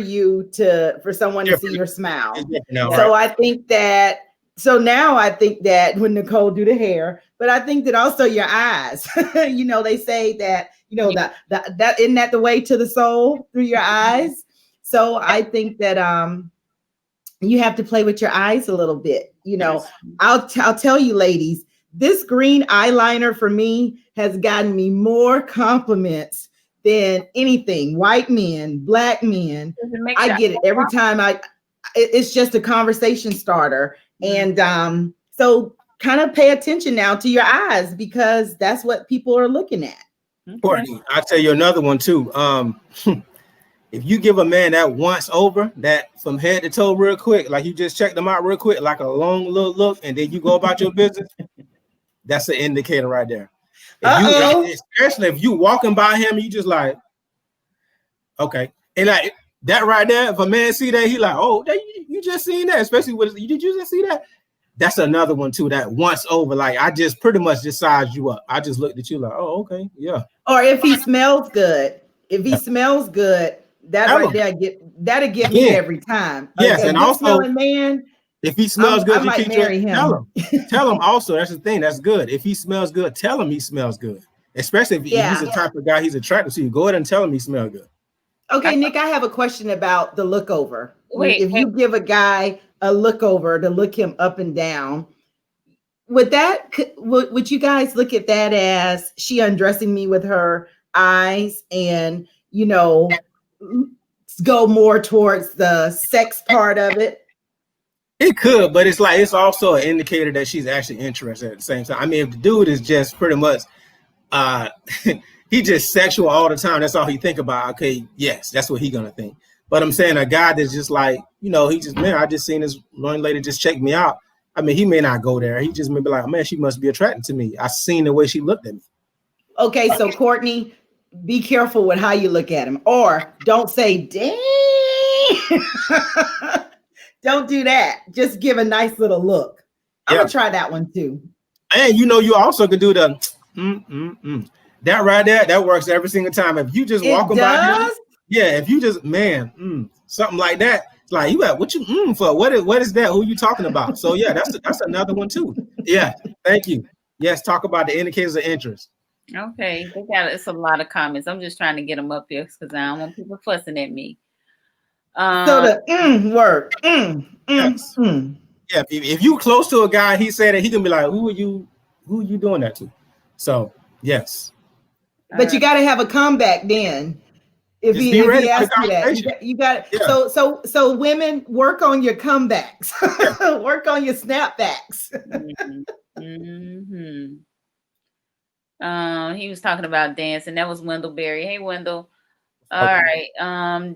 someone to see your smile. So I think that, now I think that when Nicole do the hair, but I think that also your eyes, they say that, that isn't that the way to the soul, through your eyes. So I think that you have to play with your eyes a little bit. I'll tell you, ladies, this green eyeliner for me has gotten me more compliments than anything. White men, black men, I get it every time. It's just a conversation starter. And so kind of pay attention now to your eyes, because that's what people are looking at. Courtney, I'll tell you another one too. If you give a man that once over, that from head to toe real quick, like you just check them out real quick, like a long little look, and then you go about your business, that's an indicator right there. Especially if you walking by him, you just like, okay. And like that right there, if a man see that, he like, oh, you just seen that, especially with, did you just see that? That's another one too, that once over, like I just pretty much just sized you up. I just looked at you like, oh, okay, yeah. Or if he smells good, smells good, that'll get me every time. Yes, okay, and also, man, if he smells good, I might marry him. Tell him also. That's the thing. That's good. If he smells good, tell him he smells good. Especially if he's the type of guy he's attracted to. You go ahead and tell him he smells good. Okay, Nick, I have a question about the look over. If you give a guy a look over to look him up and down, would you guys look at that as she undressing me with her eyes and, go more towards the sex part of it? It could, but it's also an indicator that she's actually interested at the same time. I mean, if the dude is just pretty much he just sexual all the time, that's all he think about. Okay, yes, that's what he gonna think. But I'm saying a guy that's just like, he just, man, I just seen this one lady just check me out. I mean, he may not go there. He just may be like, man, she must be attracted to me. I seen the way she looked at me. Okay, so Courtney, be careful with how you look at him, or don't say, dang. Don't do that. Just give a nice little look. I'm gonna try that one too. And you also could do the that right there. That works every single time. If you just walking by him, if you just something like that, it's like you got what you for? What is that? Who you talking about? So yeah, that's another one too. Yeah, thank you. Yes, talk about the indicators of interest. Okay, it's a lot of comments. I'm just trying to get them up here because I don't want people fussing at me. So the word. Yes. Yeah, if you close to a guy, he said that he can be like, who are you doing that to? So yes. But you got to have a comeback then. If he asks you that, you got so women, work on your comebacks. Work on your snapbacks. He was talking about dancing. That was Wendell Berry. Hey, Wendell. All right.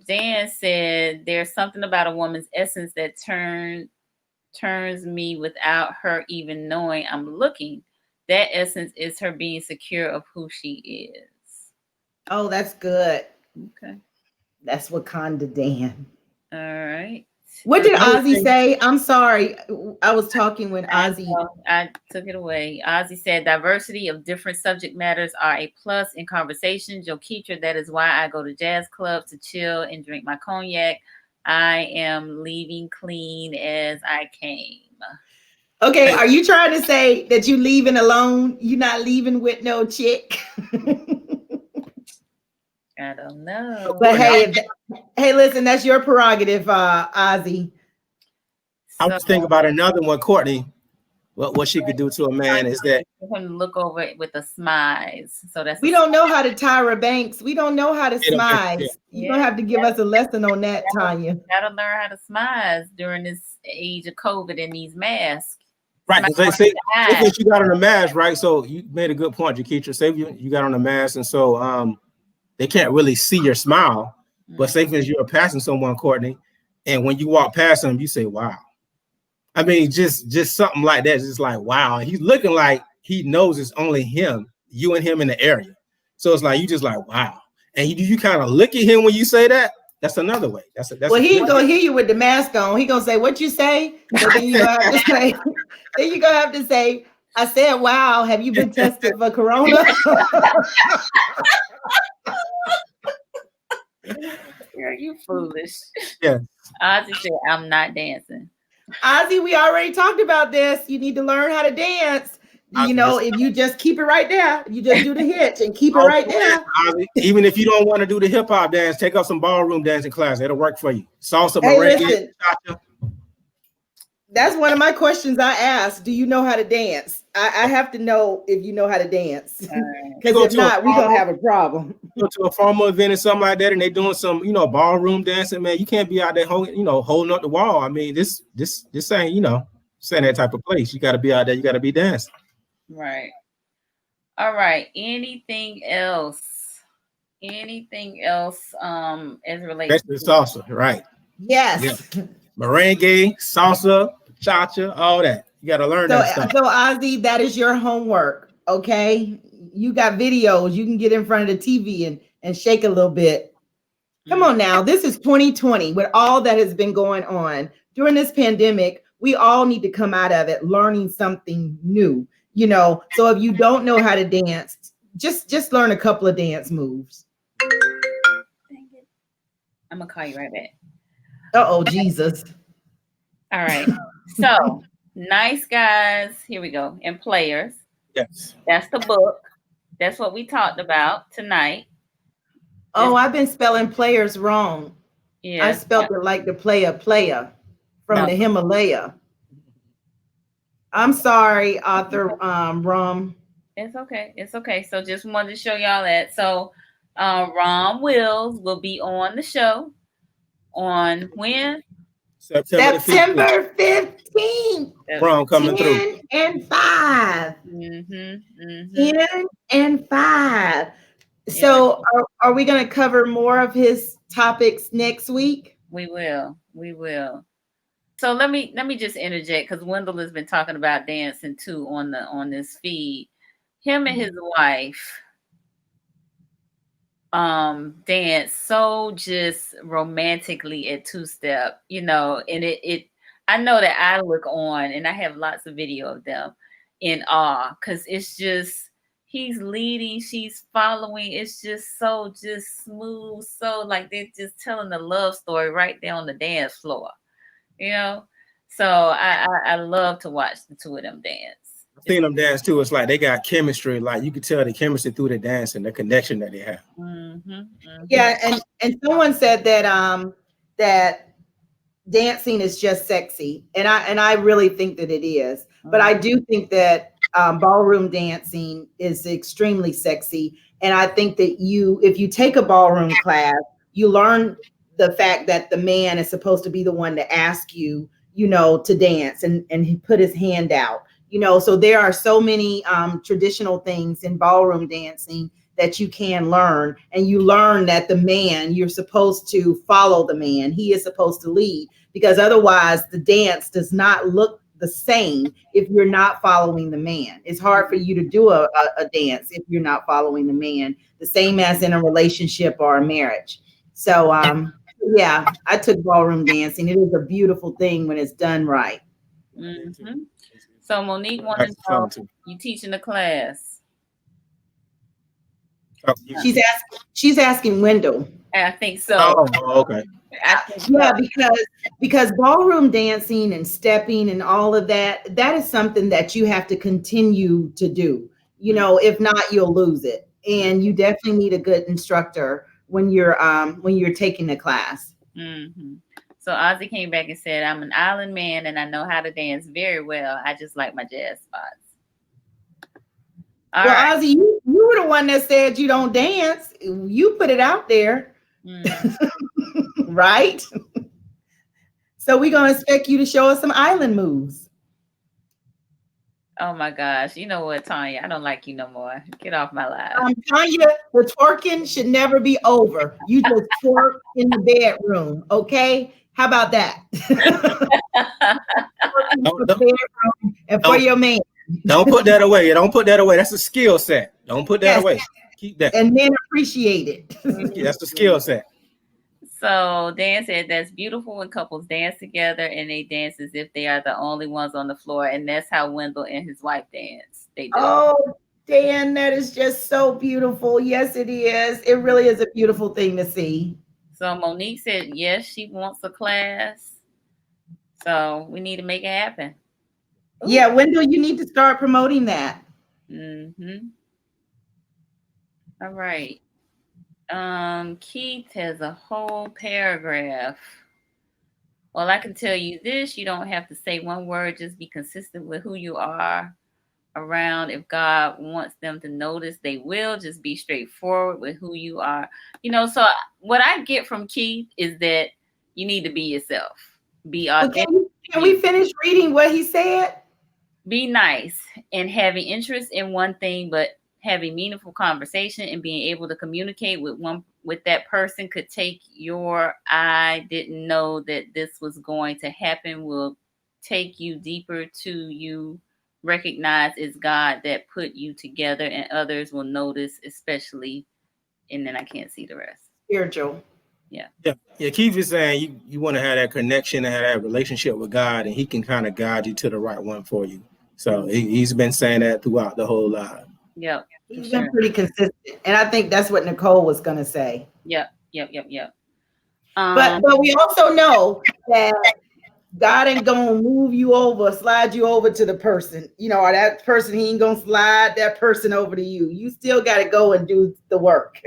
Dan said there's something about a woman's essence that turns me without her even knowing I'm looking. That essence is her being secure of who she is. Oh, that's good. Okay. That's Wakanda Dan. All right. What did Ozzy say? I'm sorry. I was talking when Ozzy. I took it away. Ozzy said diversity of different subject matters are a plus in conversation. Joe Keetra, that is why I go to jazz clubs to chill and drink my cognac. I am leaving clean as I came. Okay, are you trying to say that you leaving alone? You're not leaving with no chick? I don't know. But hey, listen, that's your prerogative, Ozzy. I was thinking about another one, Courtney. What she could do to a man is that look over it with a smize. So we don't know how to Tyra Banks. We don't know how to smize. You don't have to give us a lesson on that, Tanya. You gotta learn how to smize during this age of COVID and these masks. Right, because say you got on a mask, right? So you made a good point, Jakeisha. Say you got on a mask, and so they can't really see your smile. But say if you're passing someone, Courtney, and when you walk past them, you say, "Wow." I mean, just something like that. Just like, wow. He's looking like he knows it's only him, you and him in the area. So it's like you just like, wow. And you kind of look at him when you say that. That's another way. That's he ain't gonna hear you with the mask on. He gonna say, "What you say?" So then you gonna have to say, I said, wow, have you been tested for corona? Girl, you foolish. Yeah. Ozzy said, I'm not dancing. Ozzy, we already talked about this. You need to learn how to dance. You know, if you just keep it right there, you just do the hitch and keep it right there. Even if you don't want to do the hip hop dance, take up some ballroom dancing class. It'll work for you. Salsa, Hey, merengue, listen, cha-cha. that's one of my questions I asked. Do you know how to dance? I have to know if you know how to dance. Because if not, we're going to have a problem. Go to a formal event or something like that, and they're doing some, ballroom dancing, man. You can't be out there holding up the wall. I mean, this ain't, this ain't that type of place. You got to be out there. You got to be dancing. Right. All right. Anything else? Anything else as related to salsa, right? Yes. Yeah. Merengue, salsa, cha-cha, all that. You got to learn that stuff. So Ozzy, that is your homework, okay? You got videos. You can get in front of the TV and shake a little bit. Come on now. This is 2020 with all that has been going on. During this pandemic, we all need to come out of it learning something new, So if you don't know how to dance, just learn a couple of dance moves. I'm going to call you right back. Uh-oh, Jesus. All right. So, Nice Guys, here we go, and Players. Yes. That's the book. That's what we talked about tonight. Oh, I've been spelling players wrong. Yeah. I spelled it like the player from the Himalaya. I'm sorry, author Rom. It's okay. It's okay. So just wanted to show y'all that. So Rom Wills will be on the show on when? September 15th. Rom coming 10 through. and 5. 10 and 5. So are we going to cover more of his topics next week? We will. So let me just interject because Wendell has been talking about dancing too on this feed. Him and his wife dance so just romantically at two-step, and it I know that I look on and I have lots of video of them in awe because it's just he's leading, she's following. It's just so just smooth, so like they're just telling the love story right there on the dance floor. So I love to watch the two of them dance. I've seen them dance too. It's like they got chemistry. Like you could tell the chemistry through the dance and the connection that they have. Yeah, and someone said that that dancing is just sexy, and I really think that it is. But I do think that ballroom dancing is extremely sexy, and I think that if you take a ballroom class, you learn the fact that the man is supposed to be the one to ask you, to dance, and he put his hand out. So there are so many traditional things in ballroom dancing that you can learn. And you learn that the man, you're supposed to follow the man. He is supposed to lead, because otherwise the dance does not look the same if you're not following the man. It's hard for you to do a dance if you're not following the man, the same as in a relationship or a marriage. So yeah, I took ballroom dancing. It is a beautiful thing when it's done right. So Monique wanted to know, you teaching the class? She's asking Wendell. I think so. Oh, okay. Yeah, because ballroom dancing and stepping and all of that is something that you have to continue to do. If not, you'll lose it. And you definitely need a good instructor when you're taking the class. So Ozzy came back and said, I'm an island man and I know how to dance very well. I just like my jazz spots. All right. Ozzy, you were the one that said you don't dance. You put it out there. Right? So we're going to expect you to show us some island moves. Oh my gosh. You know what, Tanya? I don't like you no more. Get off my live. Tanya, the twerking should never be over. You just twerk in the bedroom, okay? How about that? And for your man. Don't put that away. Don't put that away. That's a skill set. Don't put that away. Keep that. And men appreciate it. That's the skill set. So Dan said that's beautiful when couples dance together and they dance as if they are the only ones on the floor, and that's how Wendell and his wife dance. They do. Oh, Dan, that is just so beautiful. Yes, it is. It really is a beautiful thing to see. So Monique said yes, she wants a class. So we need to make it happen. Ooh. Yeah, Wendell, you need to start promoting that. Mm-hmm. All right. Keith has a whole paragraph. Well, I can tell you this, you don't have to say one word, just be consistent with who you are around. If God wants them to notice, they will. Just be straightforward with who you are. So what I get from Keith is that you need to be yourself. Be authentic. Okay, can we finish reading what he said? Be nice and having interest in one thing, but having meaningful conversation and being able to communicate with that person could take your I didn't know that this was going to happen will take you deeper to you recognize it's God that put you together, and others will notice, especially, and then I can't see the rest. Spiritual. Yeah. Keith is saying you want to have that connection and have that relationship with God, and he can kind of guide you to the right one for you. So he's been saying that throughout the whole line. Yep. He's been pretty consistent. And I think that's what Nicole was going to say. Yep. But we also know that God ain't going to move you over, slide you over to the person, or that person, he ain't going to slide that person over to you. You still got to go and do the work.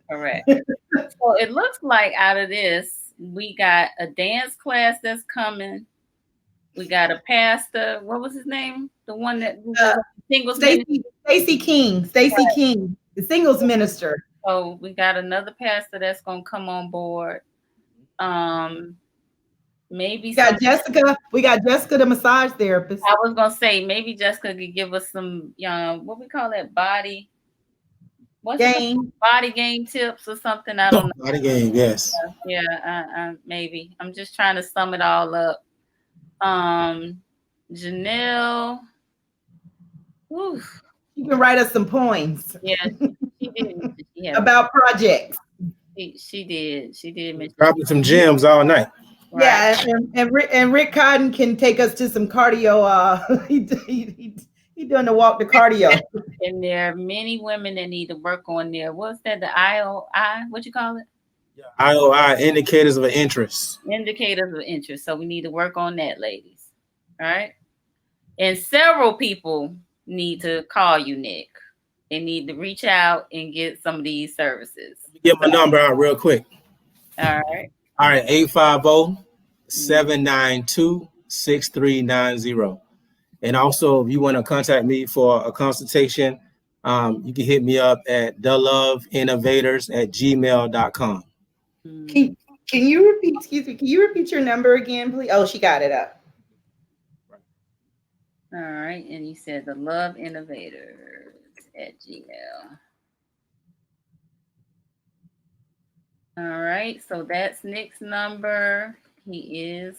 Correct. So it looks like out of this, we got a dance class that's coming. We got a pastor. What was his name? The one that singles Stacey King, the singles minister. So we got another pastor that's gonna come on board. Maybe we got Jessica, the massage therapist. I was gonna say maybe Jessica could give us some what we call that body game tips or something. I don't know. Body game, yes. Yeah, maybe. I'm just trying to sum it all up. Janelle. Whew. You can write us some poems. Yeah, she did. Yeah. About projects. She did. Dropping some gems all night. Right. Yeah, and Rick Cotton can take us to some cardio. He doing the walk to cardio. And there are many women that need to work on their, what's that, the IOI, what you call it? Yeah, IOI, indicators of interest. Indicators of interest. So we need to work on that, ladies. All right. And several people need to call you, Nick. They need to reach out and get some of these services. Get my number out real quick. All right. 850-792-6390. And also, if you want to contact me for a consultation, you can hit me up at theloveinnovators@gmail.com. Can you repeat? Excuse me. Can you repeat your number again, please? Oh, she got it up. All right, and you said theloveinnovators@gmail. All right, so that's Nick's number. He is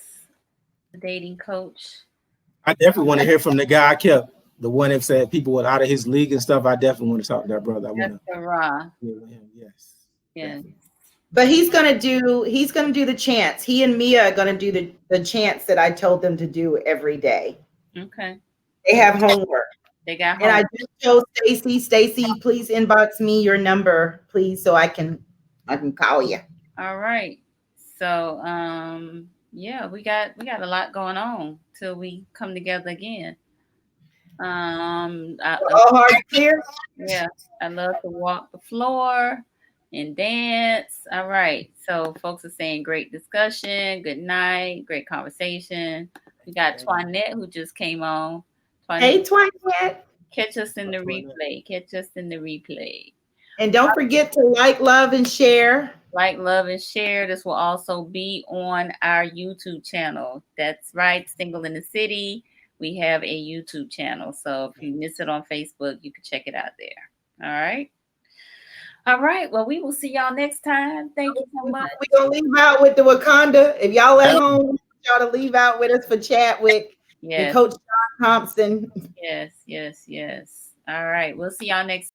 a dating coach. I definitely want to hear from the guy I kept, the one that said people were out of his league and stuff. I definitely want to talk to that brother. That's the Ra. Yes. Yeah. But he's gonna do the chants. He and Mia are gonna do the chants that I told them to do every day. Okay. They have homework. They got homework. And I just told Stacy, please inbox me your number, please, so I can call you. All right. So yeah, we got a lot going on till we come together again. All hearts clear? Yeah, I love to walk the floor and dance. All right. So folks are saying great discussion, good night, great conversation. We got Twanette who just came on. Hey, Twanette. Catch us in the replay. And don't forget to like, love, and share. Like, love, and share. This will also be on our YouTube channel. That's right, Single in the City. We have a YouTube channel. So if you miss it on Facebook, you can check it out there. All right. All right. Well, we will see y'all next time. Thank you so much. We're going to leave out with the Wakanda. If y'all at home, y'all to leave out with us for Chadwick. Yes. And Coach John Thompson. Yes. All right. We'll see y'all next